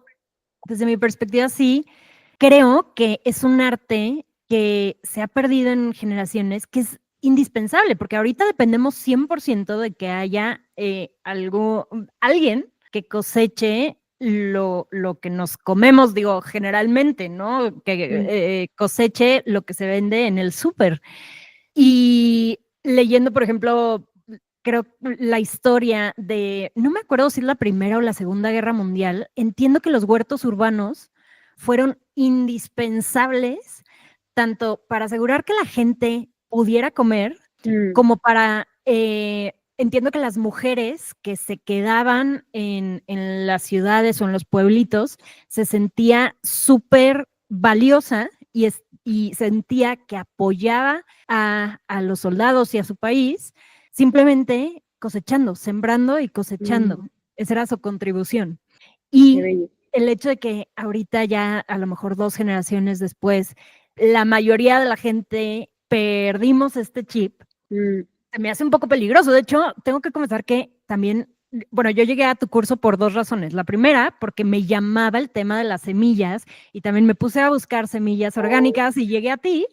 desde mi perspectiva sí, creo que es un arte que se ha perdido en generaciones, que es indispensable, porque ahorita dependemos 100% de que haya alguien que coseche lo que nos comemos, digo, generalmente, ¿no? Que Mm, coseche lo que se vende en el súper. Y leyendo, por ejemplo, creo la historia de, no me acuerdo si es la Primera o la Segunda Guerra Mundial, entiendo que los huertos urbanos fueron indispensables tanto para asegurar que la gente pudiera comer, mm, como para, entiendo que las mujeres que se quedaban en las ciudades o en los pueblitos se sentía súper valiosa y sentía que apoyaba a los soldados y a su país, simplemente cosechando, sembrando y mm, cosechando. Esa era su contribución. qué Y bello. el hecho de que ahorita ya a lo mejor 2 generaciones después, la mayoría de la gente perdimos este chip, Mm, se me hace un poco peligroso. De hecho, tengo que confesar que también, bueno, yo llegué a tu curso por 2 razones. La primera, porque me llamaba el tema de las semillas y también me puse a buscar semillas orgánicas y llegué a ti.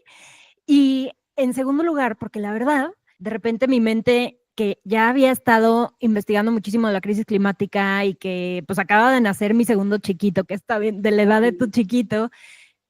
Y en segundo lugar, porque la verdad, de repente mi mente, que ya había estado investigando muchísimo de la crisis climática y que pues acaba de nacer mi segundo chiquito, que está bien de la edad de tu mm, chiquito,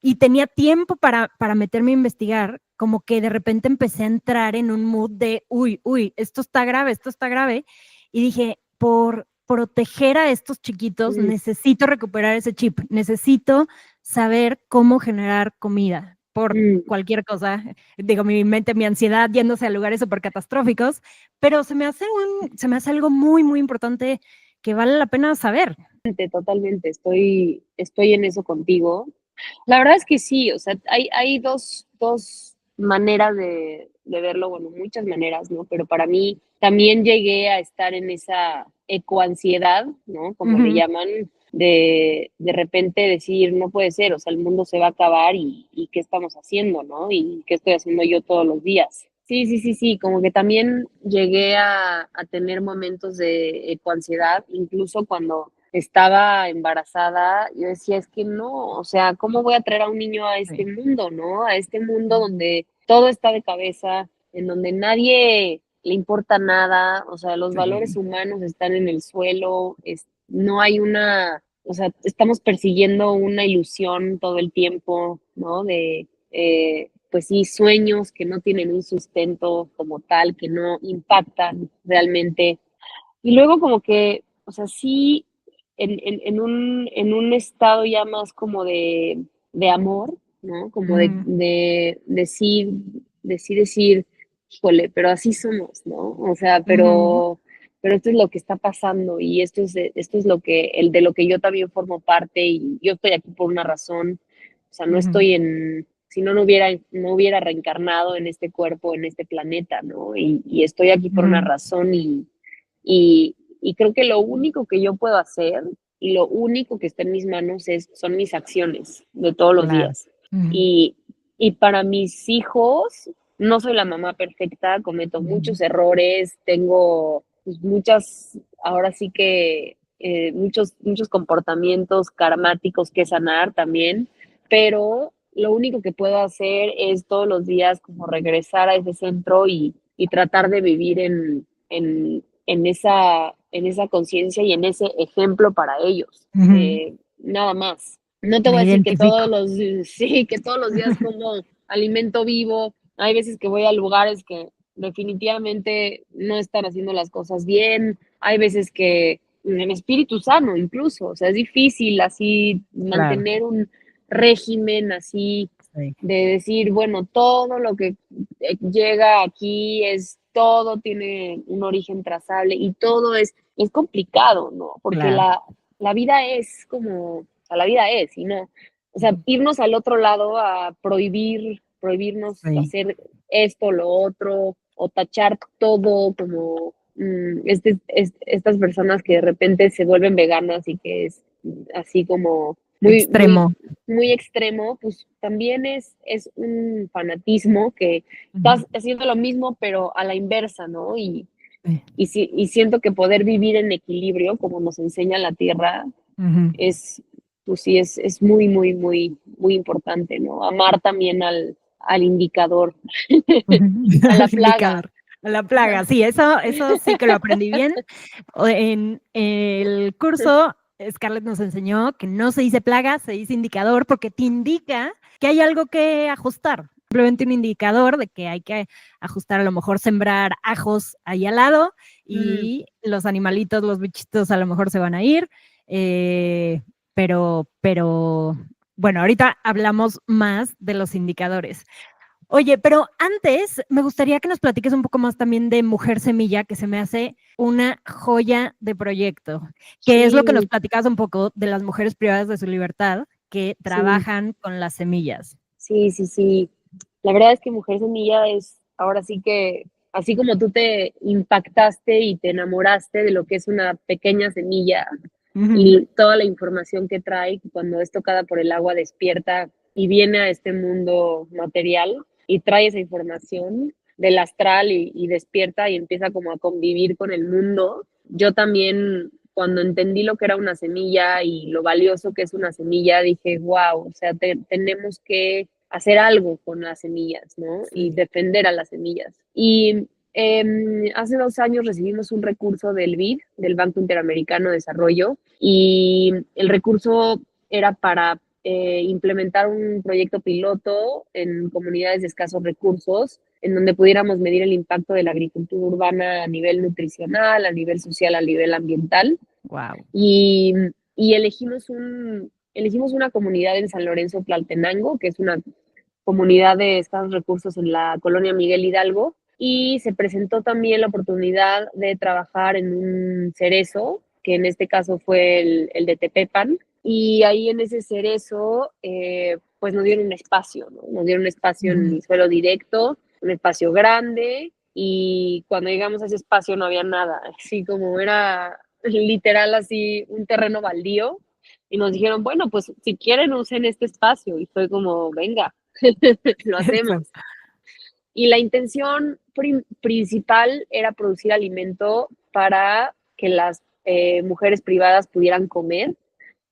y tenía tiempo para meterme a investigar, como que de repente empecé a entrar en un mood de, uy, esto está grave, y dije, por proteger a estos chiquitos, mm, necesito recuperar ese chip, necesito saber cómo generar comida por mm. cualquier cosa. Digo, mi mente, mi ansiedad yéndose a lugares súper catastróficos, pero se me hace algo muy, muy importante que vale la pena saber. Totalmente, estoy en eso contigo. La verdad es que sí, o sea, hay dos maneras de verlo, bueno, muchas maneras, ¿no? Pero para mí también llegué a estar en esa ecoansiedad, ¿no? Como le Ujú, llaman, de repente decir, no puede ser, o sea, el mundo se va a acabar y ¿qué estamos haciendo, no? Y ¿qué estoy haciendo yo todos los días? Sí, sí, sí, sí, como que también llegué a tener momentos de ecoansiedad, incluso cuando estaba embarazada, yo decía, es que no, o sea, ¿cómo voy a traer a un niño a este Sí. mundo, no? A este mundo donde todo está de cabeza, en donde nadie le importa nada, o sea, los valores Sí. humanos están en el suelo, no hay una, o sea, estamos persiguiendo una ilusión todo el tiempo, ¿no? Pues sí, sueños que no tienen un sustento como tal, que no impactan realmente. Y luego como que, o sea, sí, en un estado ya más como de amor, ¿no? Como Ujú, de sí decir, híjole, pero así somos, ¿no? O sea, ujú, pero esto es lo que está pasando y esto es lo que, de lo que yo también formo parte y yo estoy aquí por una razón. O sea, no ujú, estoy si no, no hubiera reencarnado en este cuerpo, en este planeta, ¿no? Y estoy aquí por una ujú, razón y creo que lo único que yo puedo hacer y lo único que está en mis manos son mis acciones de todos los claro. días. Ujú, Y, y para mis hijos, no soy la mamá perfecta, cometo ujú, muchos errores, tengo pues, muchas, ahora sí que muchos comportamientos karmáticos que sanar también, pero lo único que puedo hacer es todos los días como regresar a ese centro y tratar de vivir en esa conciencia y en ese ejemplo para ellos. ujú. Nada más. No te voy Me a decir que identifico. sí, que todos los días como alimento vivo. Hay veces que voy a lugares que definitivamente no están haciendo las cosas bien. Hay veces que en espíritu sano incluso, o sea, es difícil así Claro, mantener un régimen así sí, de decir, bueno, todo lo que llega aquí todo tiene un origen trazable y todo es complicado, ¿no? Porque claro. la vida es como, o sea, la vida es, y no, o sea, Ujú, irnos al otro lado a prohibirnos sí. hacer esto, lo otro, o tachar todo como estas personas que de repente se vuelven veganas y que es así como muy, muy, Extremo. muy extremo, pues también es un fanatismo que Ujú, estás haciendo lo mismo, pero a la inversa, ¿no? sí, Y siento que poder vivir en equilibrio, como nos enseña la Tierra, ujú. es, pues sí, es muy, muy, muy, muy importante, ¿no? Amar también al indicador, Ujú. a la Al plaga. indicador, a la plaga. Sí, eso sí que lo aprendí bien. En el curso, Scarlett nos enseñó que no se dice plaga, se dice indicador porque te indica que hay algo que ajustar. Simplemente un indicador de que hay que ajustar, a lo mejor sembrar ajos ahí al lado Mm, y los animalitos, los bichitos a lo mejor se van a ir. eh, pero, bueno, ahorita hablamos más de los indicadores. Oye, pero antes me gustaría que nos platiques un poco más también de Mujer Semilla, que se me hace una joya de proyecto, que es lo que nos sí, platicabas un poco de las mujeres privadas de su libertad que sí, trabajan con las semillas. sí, sí, sí. La verdad es que Mujer Semilla es ahora sí que, así como tú te impactaste y te enamoraste de lo que es una pequeña semilla Ujú, y toda la información que trae, cuando es tocada por el agua despierta y viene a este mundo material y trae esa información del astral y despierta y empieza como a convivir con el mundo. Yo también, cuando entendí lo que era una semilla y lo valioso que es una semilla, dije, wow, o sea, tenemos que hacer algo con las semillas, ¿no? Y sí. defender a las semillas. Y hace 2 años recibimos un recurso del BID, del Banco Interamericano de Desarrollo, y el recurso era para implementar un proyecto piloto en comunidades de escasos recursos, en donde pudiéramos medir el impacto de la agricultura urbana a nivel nutricional, a nivel social, a nivel ambiental. Wow. Y, y elegimos una comunidad en San Lorenzo Tlaltenango, que es una comunidad de escasos recursos en la colonia Miguel Hidalgo, y se presentó también la oportunidad de trabajar en un cerezo, que en este caso fue el de Tepepan, y ahí en ese cerezo, pues nos dieron un espacio, ¿no? Nos dieron un espacio en Ujú, el suelo directo, un espacio grande, y cuando llegamos a ese espacio no había nada, así como era literal así un terreno baldío, Y nos dijeron, bueno, pues si quieren usen este espacio. Y fue como, venga, lo Eso. hacemos. Y la intención principal era producir alimento para que las mujeres privadas pudieran comer, Ok.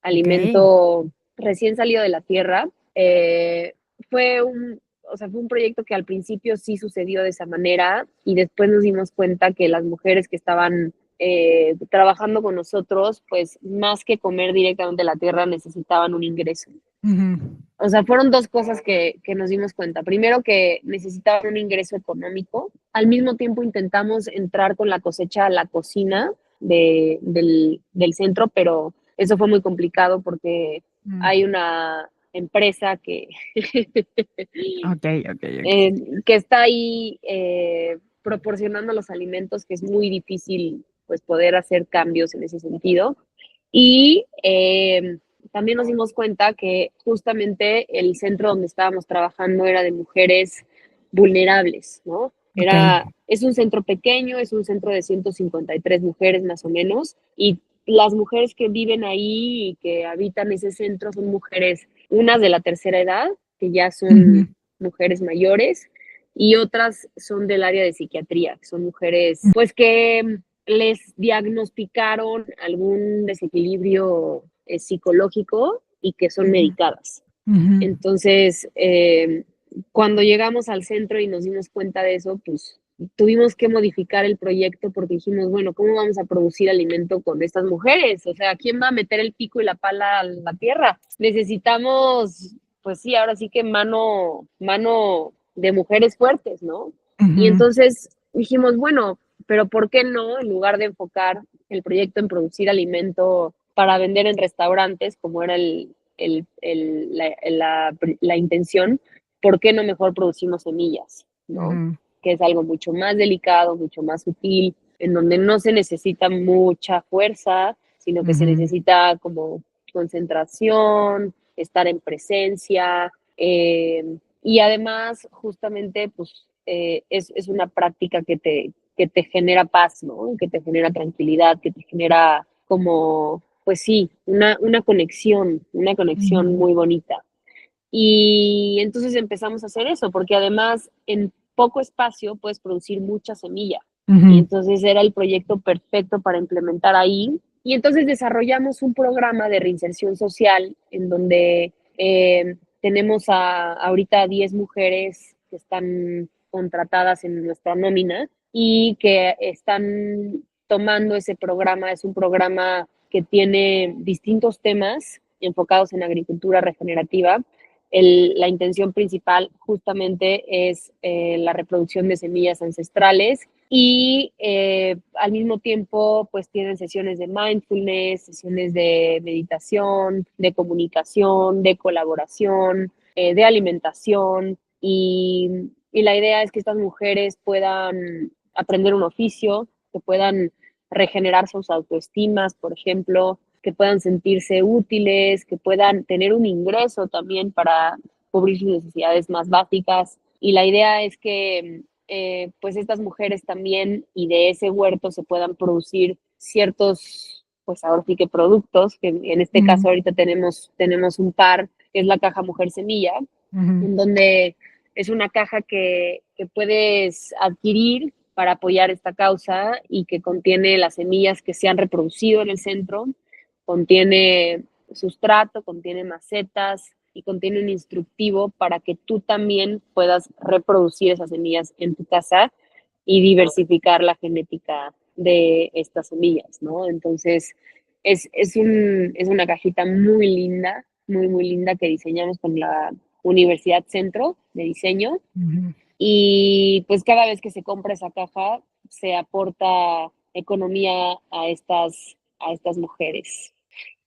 alimento recién salido de la tierra. Fue un, o sea, fue un proyecto que al principio sí sucedió de esa manera y después nos dimos cuenta que las mujeres que estaban trabajando con nosotros, pues más que comer directamente de la tierra, necesitaban un ingreso. Ujú. O sea, fueron dos cosas que nos dimos cuenta. Primero, que necesitaban un ingreso económico. Al mismo tiempo intentamos entrar con la cosecha a la cocina del centro, pero eso fue muy complicado porque hay Mm. una empresa Ok, ok, ok. que está ahí proporcionando los alimentos, que es muy difícil pues poder hacer cambios en ese sentido. Y también nos dimos cuenta que justamente el centro donde estábamos trabajando era de mujeres vulnerables, ¿no? Ok. Es un centro pequeño, es un centro de 153 mujeres más o menos, y las mujeres que viven ahí y que habitan ese centro son mujeres, unas de la tercera edad, que ya son Ujú. mujeres mayores, y otras son del área de psiquiatría, que son mujeres pues que les diagnosticaron algún desequilibrio psicológico y que son Ujú. medicadas. Ujú. Entonces, cuando llegamos al centro y nos dimos cuenta de eso, pues tuvimos que modificar el proyecto porque dijimos, bueno, ¿cómo vamos a producir alimento con estas mujeres? O sea, ¿quién va a meter el pico y la pala a la tierra? Necesitamos, pues sí, ahora sí que mano de mujeres fuertes, ¿no? Y Ujú. entonces dijimos, bueno, pero ¿por qué no, en lugar de enfocar el proyecto en producir alimento para vender en restaurantes, como era la intención, ¿por qué no mejor producimos semillas? ¿No? Ujú. Que es algo mucho más delicado, mucho más sutil, en donde no se necesita mucha fuerza, sino que se Ujú. necesita como concentración, estar en presencia, y además justamente pues es una práctica que te genera paz, ¿no? Que te genera tranquilidad, que te genera como, pues sí, una conexión Ujú. muy bonita. Y entonces empezamos a hacer eso, porque además en poco espacio puedes producir mucha semilla. Y Ujú. entonces era el proyecto perfecto para implementar ahí. Y entonces desarrollamos un programa de reinserción social en donde tenemos ahorita 10 mujeres que están contratadas en nuestra nómina y que están tomando ese programa. Es un programa que tiene distintos temas enfocados en agricultura regenerativa. La intención principal justamente es la reproducción de semillas ancestrales y al mismo tiempo pues tienen sesiones de mindfulness, sesiones de meditación, de comunicación, de colaboración, de alimentación y la idea es que estas mujeres puedan aprender un oficio, que puedan regenerar sus autoestimas, por ejemplo, que puedan sentirse útiles, que puedan tener un ingreso también para cubrir sus necesidades más básicas. Y la idea es que pues estas mujeres también y de ese huerto se puedan producir ciertos, pues ahora sí que productos, que en este caso Ujú. ahorita tenemos un par, que es la caja Mujer Semilla, Ujú. en donde es una caja que puedes adquirir para apoyar esta causa y que contiene las semillas que se han reproducido en el centro, contiene sustrato, contiene macetas y contiene un instructivo para que tú también puedas reproducir esas semillas en tu casa y diversificar la genética de estas semillas, ¿no? Entonces, es una cajita muy linda, muy, muy linda que diseñamos con la Universidad Centro de Diseño Ujú. y pues cada vez que se compra esa caja se aporta economía a estas mujeres.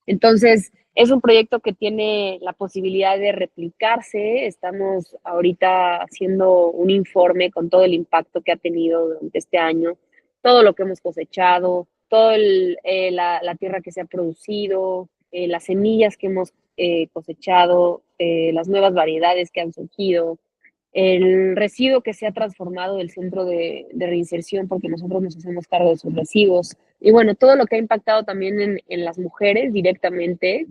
Entonces, es un proyecto que tiene la posibilidad de replicarse. Estamos ahorita haciendo un informe con todo el impacto que ha tenido durante este año, todo lo que hemos cosechado, la tierra que se ha producido, las semillas que hemos cosechado, las nuevas variedades que han surgido, el residuo que se ha transformado del centro de reinserción, porque nosotros nos hacemos cargo de sus residuos. Y bueno, todo lo que ha impactado también en las mujeres directamente,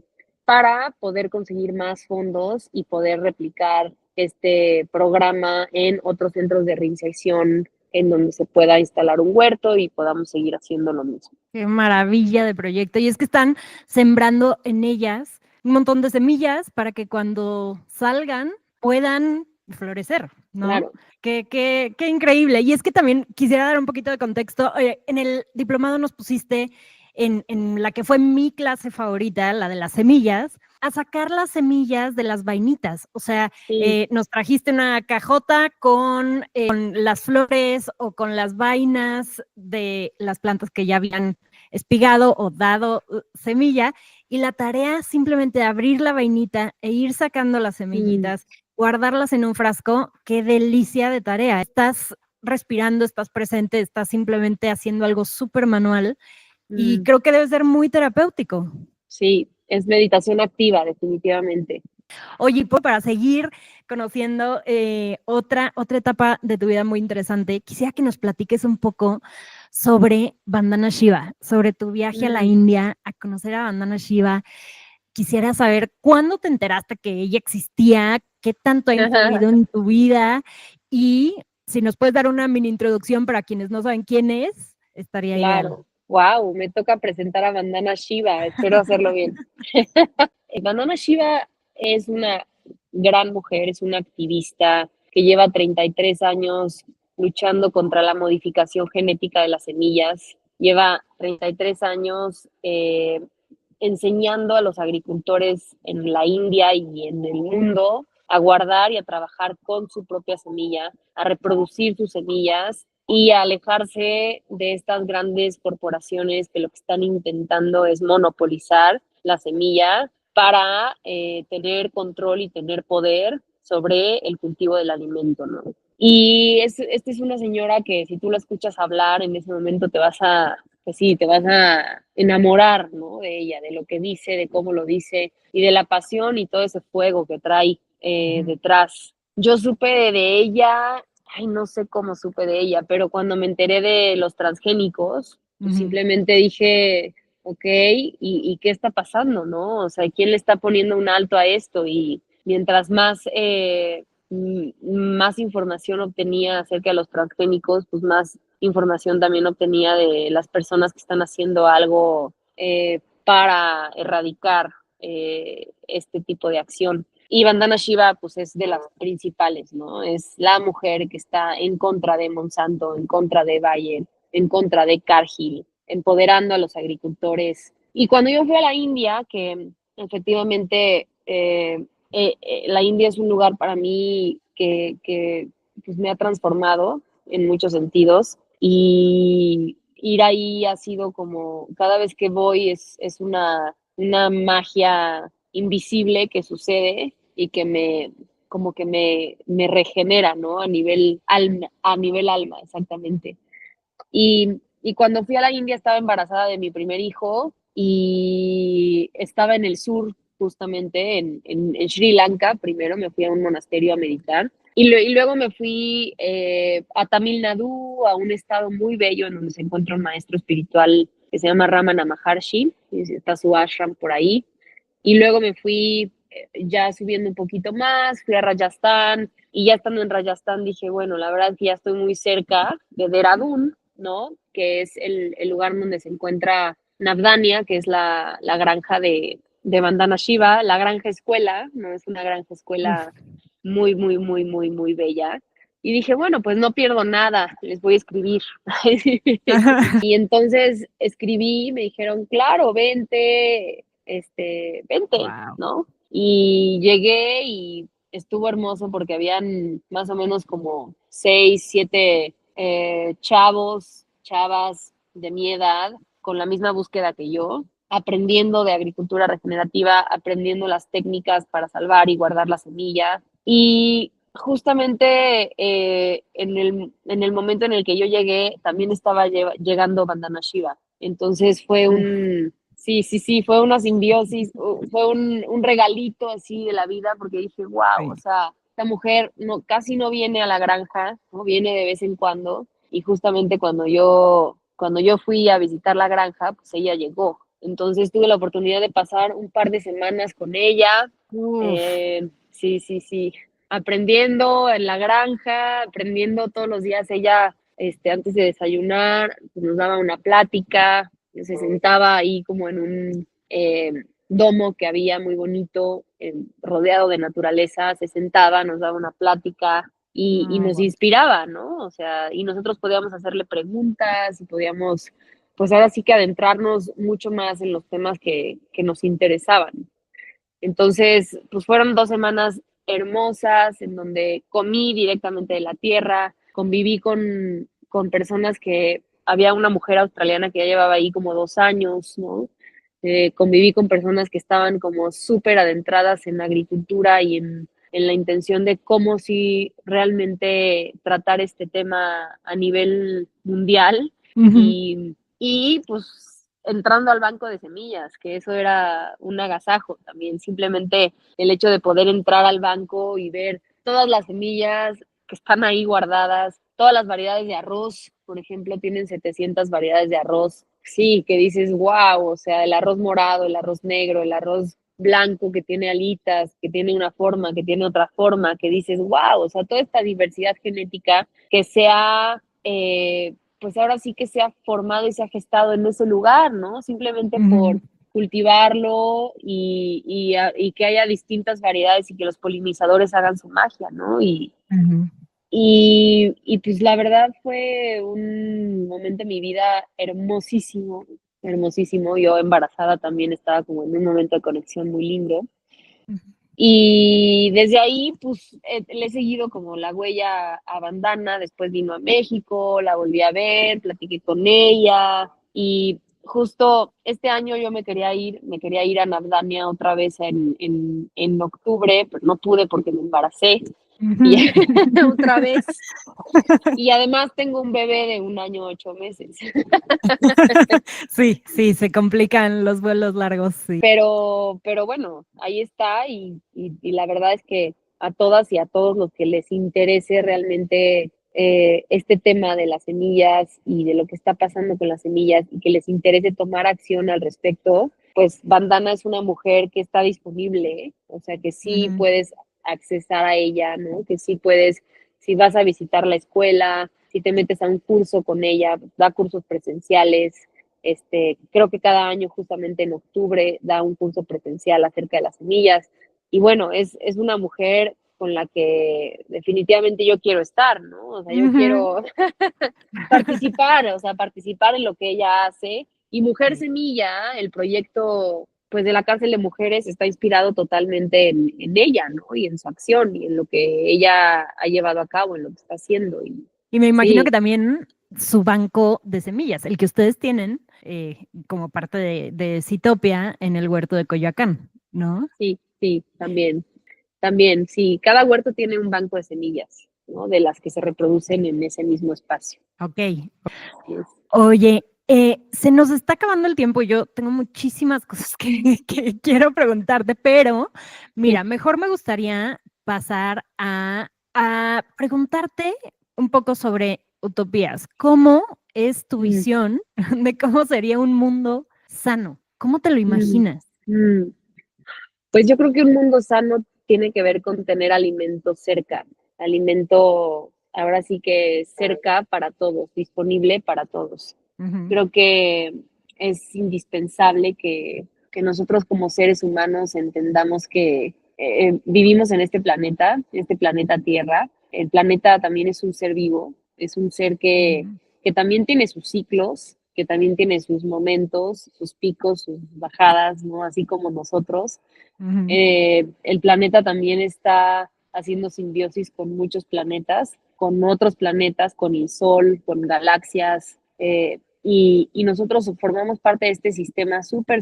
para poder conseguir más fondos y poder replicar este programa en otros centros de reinserción en donde se pueda instalar un huerto y podamos seguir haciendo lo mismo. Qué maravilla de proyecto. Y es que están sembrando en ellas un montón de semillas para que cuando salgan puedan florecer, ¿no? Claro. Qué increíble. Y es que también quisiera dar un poquito de contexto. En el diplomado nos pusiste en la que fue mi clase favorita, la de las semillas, a sacar las semillas de las vainitas. O sea, Sí. nos trajiste una cajota con las flores o con las vainas de las plantas que ya habían espigado o dado semilla, y la tarea simplemente de abrir la vainita e ir sacando las semillitas, guardarlas en un frasco. Qué delicia de tarea. Estás respirando, estás presente, estás simplemente haciendo algo súper manual y creo que debe ser muy terapéutico. Sí, es meditación activa, definitivamente. Oye, pues para seguir conociendo otra etapa de tu vida muy interesante, quisiera que nos platiques un poco sobre Vandana Shiva, sobre tu viaje a la India, a conocer a Vandana Shiva. Quisiera saber cuándo te enteraste que ella existía, qué tanto ha influido en tu vida, y si nos puedes dar una mini introducción para quienes no saben quién es, estaría ideal. Claro. Wow, me toca presentar a Vandana Shiva, espero hacerlo bien. Vandana Shiva es una gran mujer, es una activista que lleva 33 años luchando contra la modificación genética de las semillas. Lleva 33 años enseñando a los agricultores en la India y en el mundo a guardar y a trabajar con su propia semilla, a reproducir sus semillas y a alejarse de estas grandes corporaciones que lo que están intentando es monopolizar la semilla para tener control y tener poder sobre el cultivo del alimento, ¿no? Y esta es una señora que si tú la escuchas hablar en ese momento pues sí, te vas a enamorar, ¿no? De ella, de lo que dice, de cómo lo dice y de la pasión y todo ese fuego que trae detrás. Yo supe de ella, ay, no sé cómo supe de ella, pero cuando me enteré de los transgénicos, pues simplemente dije, ok, ¿y qué está pasando, no? O sea, ¿quién le está poniendo un alto a esto? Y mientras más información obtenía acerca de los transgénicos, pues más información también obtenía de las personas que están haciendo algo para erradicar este tipo de acción. Y Vandana Shiva, pues es de las principales, ¿no? Es la mujer que está en contra de Monsanto, en contra de Bayer, en contra de Cargill, empoderando a los agricultores. Y cuando yo fui a la India, que efectivamente la India es un lugar para mí que pues me ha transformado en muchos sentidos, y ir ahí ha sido como, cada vez que voy es una magia invisible que sucede y que como que me regenera, ¿no? A nivel alma, exactamente. Y cuando fui a la India estaba embarazada de mi primer hijo y estaba en el sur, justamente en Sri Lanka. Primero me fui a un monasterio a meditar y luego me fui a Tamil Nadu, a un estado muy bello en donde se encuentra un maestro espiritual que se llama Ramana Maharshi, y está su ashram por ahí. Y luego me fui ya subiendo un poquito más, fui a Rajasthan, y ya estando en Rajasthan dije, bueno, la verdad es que ya estoy muy cerca de Dehradun, ¿no? Que es el lugar donde se encuentra Navdanya, que es la granja de Vandana Shiva, la granja escuela, ¿no? Es una granja escuela muy, muy, muy, muy, muy bella. Y dije, bueno, pues no pierdo nada, les voy a escribir. Y entonces escribí, me dijeron, claro, vente, vente, Wow. ¿no? Y llegué y estuvo hermoso porque habían más o menos como 6, 7 chavas de mi edad con la misma búsqueda que yo, aprendiendo de agricultura regenerativa, aprendiendo las técnicas para salvar y guardar la semilla. Y justamente en el momento en el que yo llegué, también estaba llegando Vandana Shiva. Entonces sí, fue una simbiosis, fue un regalito así de la vida, porque dije, wow, o sea, esta mujer casi no viene a la granja, ¿no? Viene de vez en cuando, y justamente cuando yo fui a visitar la granja, pues ella llegó. Entonces tuve la oportunidad de pasar un par de semanas con ella. Uf. Sí, aprendiendo en la granja, aprendiendo todos los días. Ella, antes de desayunar, pues nos daba una plática, se sentaba ahí como en un domo que había muy bonito, rodeado de naturaleza, se sentaba, nos daba una plática y Ay, nos guau. inspiraba, ¿no? O sea, y nosotros podíamos hacerle preguntas y podíamos, pues ahora sí que adentrarnos mucho más en los temas que nos interesaban. Entonces, pues fueron 2 semanas hermosas en donde comí directamente de la tierra, conviví con personas que había una mujer australiana que ya llevaba ahí como 2 años, ¿no? Conviví con personas que estaban como súper adentradas en la agricultura y en la intención de cómo si realmente tratar este tema a nivel mundial Ujú, y pues entrando al banco de semillas, que eso era un agasajo también, simplemente el hecho de poder entrar al banco y ver todas las semillas que están ahí guardadas, todas las variedades de arroz, por ejemplo, tienen 700 variedades de arroz. Sí, que dices, wow, o sea, el arroz morado, el arroz negro, el arroz blanco que tiene alitas, que tiene una forma, que tiene otra forma, que dices, wow, o sea, toda esta diversidad genética que se ha pues ahora sí que se ha formado y se ha gestado en ese lugar, ¿no? Simplemente ujú, por cultivarlo y que haya distintas variedades y que los polinizadores hagan su magia, ¿no? ujú. Y pues la verdad fue un momento en mi vida hermosísimo, hermosísimo. Yo embarazada también estaba como en un momento de conexión muy lindo. Y desde ahí, pues, le he seguido como la huella a Bandana, después vino a México, la volví a ver, platiqué con ella y justo este año yo me quería ir a Navdania otra vez en octubre, pero no pude porque me embaracé y Ujú. otra vez. Y además tengo un bebé de 1 año 8 meses. Sí, sí, se complican los vuelos largos, sí. Pero bueno, ahí está y la verdad es que a todas y a todos los que les interese realmente este tema de las semillas y de lo que está pasando con las semillas y que les interese tomar acción al respecto, pues Bandana es una mujer que está disponible, ¿eh? O sea que sí Ujú, puedes accesar a ella, ¿no? Que sí puedes, si vas a visitar la escuela, si te metes a un curso con ella, da cursos presenciales, creo que cada año, justamente en octubre, da un curso presencial acerca de las semillas. Y bueno, es una mujer con la que definitivamente yo quiero estar, ¿no? O sea, yo ujú. quiero participar, o sea, participar en lo que ella hace. Y Mujer Sí. Semilla, el proyecto pues de la cárcel de mujeres está inspirado totalmente en ella, ¿no? Y en su acción y en lo que ella ha llevado a cabo, en lo que está haciendo. Y Y me imagino que sí, también su banco de semillas, el que ustedes tienen como parte de Citopia en el huerto de Coyoacán, ¿no? sí, también, sí, cada huerto tiene un banco de semillas, ¿no? De las que se reproducen en ese mismo espacio. Ok. Así es. Oye, se nos está acabando el tiempo. Yo tengo muchísimas cosas que quiero preguntarte, pero Sí. mira, mejor me gustaría pasar a preguntarte un poco sobre utopías. ¿Cómo es tu Mm, visión de cómo sería un mundo sano? ¿Cómo te lo mm, imaginas? mm. Pues yo creo que un mundo sano tiene que ver con tener alimento cerca, alimento ahora sí que cerca para todos, disponible para todos. Ujú, Creo que es indispensable que nosotros como seres humanos entendamos que vivimos en este planeta Tierra. El planeta también es un ser vivo, es un ser ujú, que también tiene sus ciclos, que también tiene sus momentos, sus picos, sus bajadas, ¿no? Así como nosotros. ujú, El planeta también está haciendo simbiosis con muchos planetas, con otros planetas, con el Sol, con galaxias, y nosotros formamos parte de este sistema súper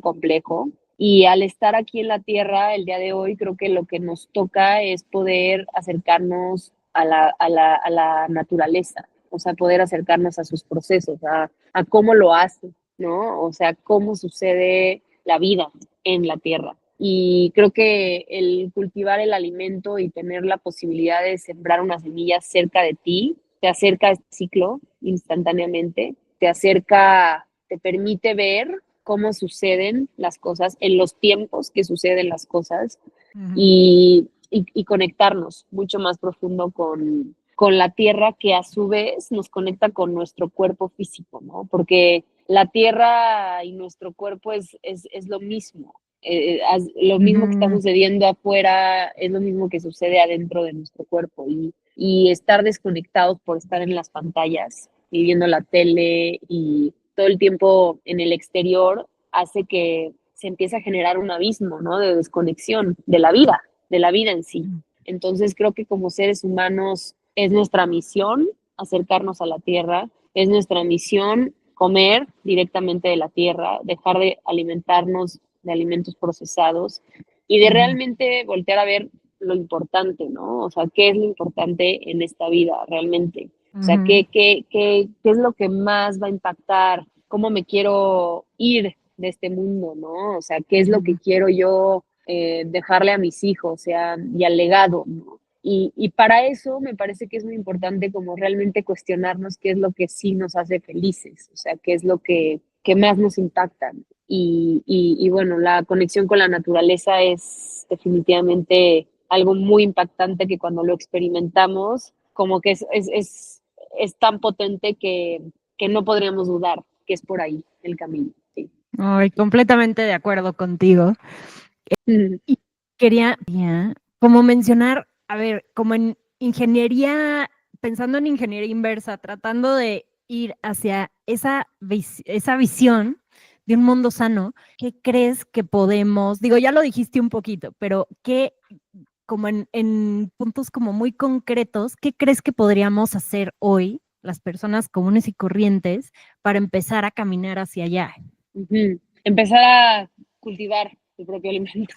complejo. Y al estar aquí en la Tierra el día de hoy, creo que lo que nos toca es poder acercarnos a la naturaleza, o sea, poder acercarnos a sus procesos, a cómo lo hace, ¿no? O sea, cómo sucede la vida en la Tierra. Y creo que el cultivar el alimento y tener la posibilidad de sembrar una semilla cerca de ti, te acerca a este ciclo instantáneamente, te acerca, te permite ver cómo suceden las cosas, en los tiempos que suceden las cosas Ujú. y conectarnos mucho más profundo con la tierra, que a su vez nos conecta con nuestro cuerpo físico, ¿no? Porque la tierra y nuestro cuerpo es lo mismo. Lo mismo que está Ujú. sucediendo afuera es lo mismo que sucede adentro de nuestro cuerpo. Y estar desconectados por estar en las pantallas y viendo la tele y todo el tiempo en el exterior hace que se empiece a generar un abismo, ¿no? De desconexión de la vida en sí. Entonces creo que como seres humanos es nuestra misión acercarnos a la tierra, es nuestra misión comer directamente de la tierra, dejar de alimentarnos de alimentos procesados y de Ujú. realmente voltear a ver lo importante, ¿no? O sea, ¿qué es lo importante en esta vida realmente? O sea, Ujú. qué es lo que más va a impactar? ¿Cómo me quiero ir de este mundo, no? O sea, ¿qué es lo que Ujú. quiero yo dejarle a mis hijos, o sea, y al legado, ¿no? Y para eso me parece que es muy importante como realmente cuestionarnos qué es lo que sí nos hace felices, o sea, qué es lo que más nos impacta. Y bueno, la conexión con la naturaleza es definitivamente algo muy impactante que cuando lo experimentamos, como que es tan potente que no podríamos dudar que es por ahí el camino. Sí. Ay, completamente de acuerdo contigo. Y quería como mencionar, a ver, como en ingeniería, pensando en ingeniería inversa, tratando de ir hacia esa visión de un mundo sano, ¿qué crees que podemos, digo, ya lo dijiste un poquito, pero qué, como en puntos como muy concretos, ¿qué crees que podríamos hacer hoy, las personas comunes y corrientes, para empezar a caminar hacia allá? Empezar a cultivar tu propio alimento.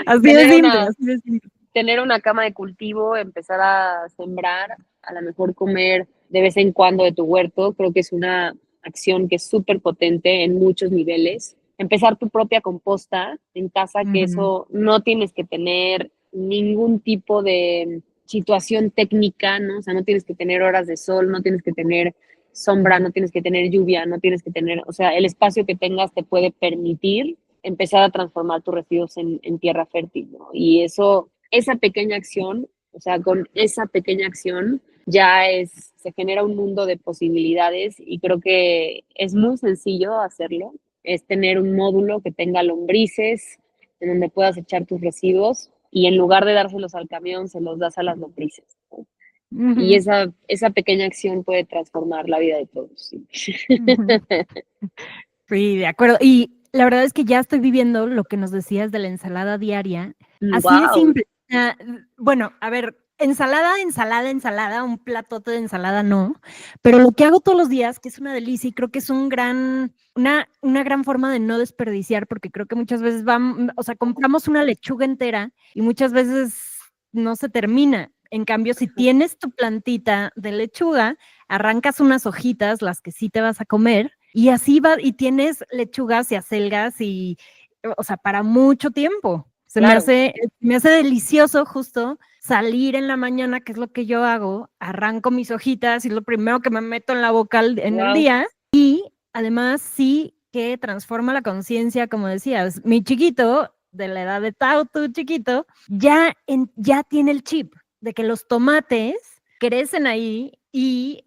Así de tener simple, una, así de simple. tener una cama de cultivo, empezar a sembrar, a lo mejor comer de vez en cuando de tu huerto, creo que es una acción que es súper potente en muchos niveles. Empezar tu propia composta en casa, que Ujú. eso no tienes que tener ningún tipo de situación técnica, ¿no? O sea, no tienes que tener horas de sol, no tienes que tener sombra, Ujú. no tienes que tener lluvia, no tienes que tener, o sea, el espacio que tengas te puede permitir empezar a transformar tus residuos en tierra fértil, ¿no? Y eso, esa pequeña acción, o sea, con esa pequeña acción se genera un mundo de posibilidades y creo que es muy sencillo hacerlo. Es tener un módulo que tenga lombrices en donde puedas echar tus residuos y en lugar de dárselos al camión, se los das a las lombrices, ¿no? Y Ujú. esa pequeña acción puede transformar la vida de todos. Sí. Ujú. Sí, de acuerdo. Y la verdad es que ya estoy viviendo lo que nos decías de la ensalada diaria. Así de Wow. simple. Bueno, a ver, ensalada, un platote de ensalada no, pero lo que hago todos los días, que es una delicia y creo que es una gran forma de no desperdiciar, porque creo que muchas veces o sea, compramos una lechuga entera y muchas veces no se termina. En cambio, si tienes tu plantita de lechuga, arrancas unas hojitas, las que sí te vas a comer, y así va, y tienes lechugas y acelgas y, o sea, para mucho tiempo. Claro. Me hace delicioso justo salir en la mañana, que es lo que yo hago, arranco mis hojitas y lo primero que me meto en la boca en el Wow. día. Y además sí que transforma la conciencia, como decías, mi chiquito, de la edad de Tao, tu chiquito, ya tiene el chip de que los tomates crecen ahí y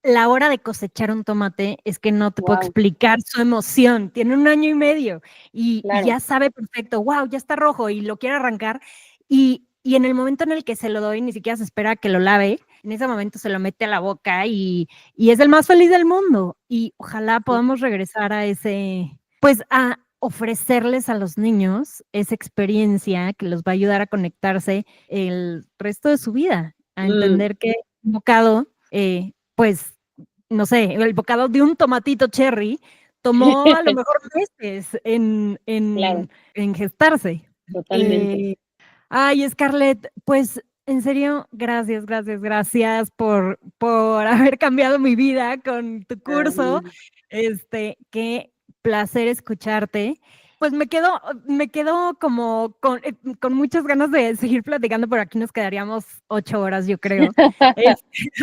la hora de cosechar un tomate es que no te puedo Wow. explicar su emoción. Tiene 1 año y medio y Claro. ya sabe perfecto, wow, ya está rojo y lo quiere arrancar. Y en el momento en el que se lo doy, ni siquiera se espera que lo lave, en ese momento se lo mete a la boca y es el más feliz del mundo. Y ojalá podamos regresar a pues a ofrecerles a los niños esa experiencia que los va a ayudar a conectarse el resto de su vida, a Mm, entender que un bocado, pues, no sé, el bocado de un tomatito cherry tomó a lo mejor meses claro, en gestarse. totalmente. Eh, Ay, Scarlett, pues en serio, gracias, gracias, gracias por haber cambiado mi vida con tu curso. Ay, Qué placer escucharte. Pues me quedo como con muchas ganas de seguir platicando, pero aquí nos quedaríamos 8 horas, yo creo,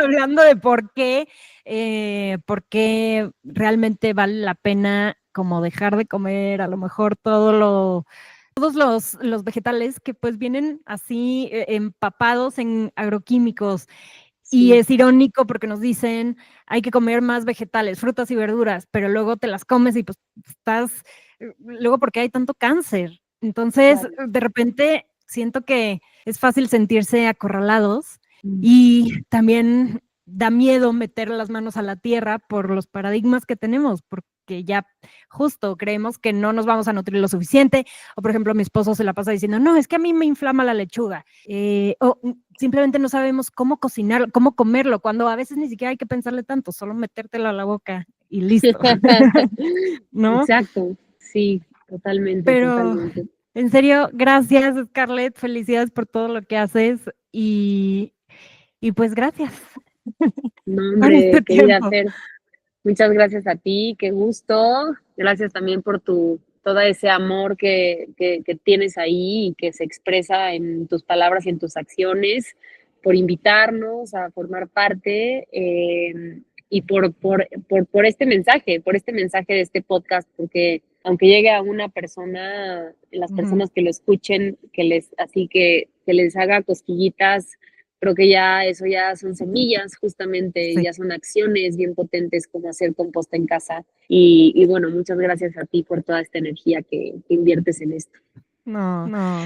hablando de por qué realmente vale la pena como dejar de comer a lo mejor todos los vegetales que pues vienen así empapados en agroquímicos. Y Sí, es irónico porque nos dicen hay que comer más vegetales, frutas y verduras, pero luego te las comes y pues luego porque hay tanto cáncer. Entonces, claro. de repente siento que es fácil sentirse acorralados Mm. y también da miedo meter las manos a la tierra por los paradigmas que tenemos, porque ya justo creemos que no nos vamos a nutrir lo suficiente, o por ejemplo mi esposo se la pasa diciendo, no, es que a mí me inflama la lechuga, o simplemente no sabemos cómo cocinarlo, cómo comerlo, cuando a veces ni siquiera hay que pensarle tanto, solo metértelo a la boca y listo, ¿no? Exacto, sí, totalmente, Pero totalmente. en serio, gracias Scarlett, felicidades por todo lo que haces y pues gracias No, por este hombre, querida tiempo. Fer, muchas gracias a ti, qué gusto. Gracias también por todo ese amor que tienes ahí y que se expresa en tus palabras y en tus acciones, por invitarnos a formar parte y por por este mensaje de este podcast, porque aunque llegue a una persona, las Ujú. personas que lo escuchen, que les haga cosquillitas. Creo que ya eso ya son semillas, justamente, Sí. ya son acciones bien potentes como hacer composta en casa. Y bueno, muchas gracias a ti por toda esta energía que inviertes en esto. No, No,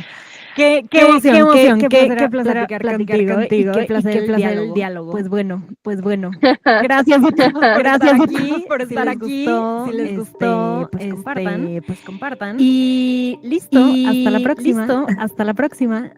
qué qué emoción, emoción, qué placer platicar contigo y qué placer el diálogo. Pues bueno, gracias a todos por estar gracias a todos aquí. por Si estar les aquí. gustó, Si les gustó, pues compartan. pues compartan. Y listo, hasta la Y próxima. listo, hasta la próxima.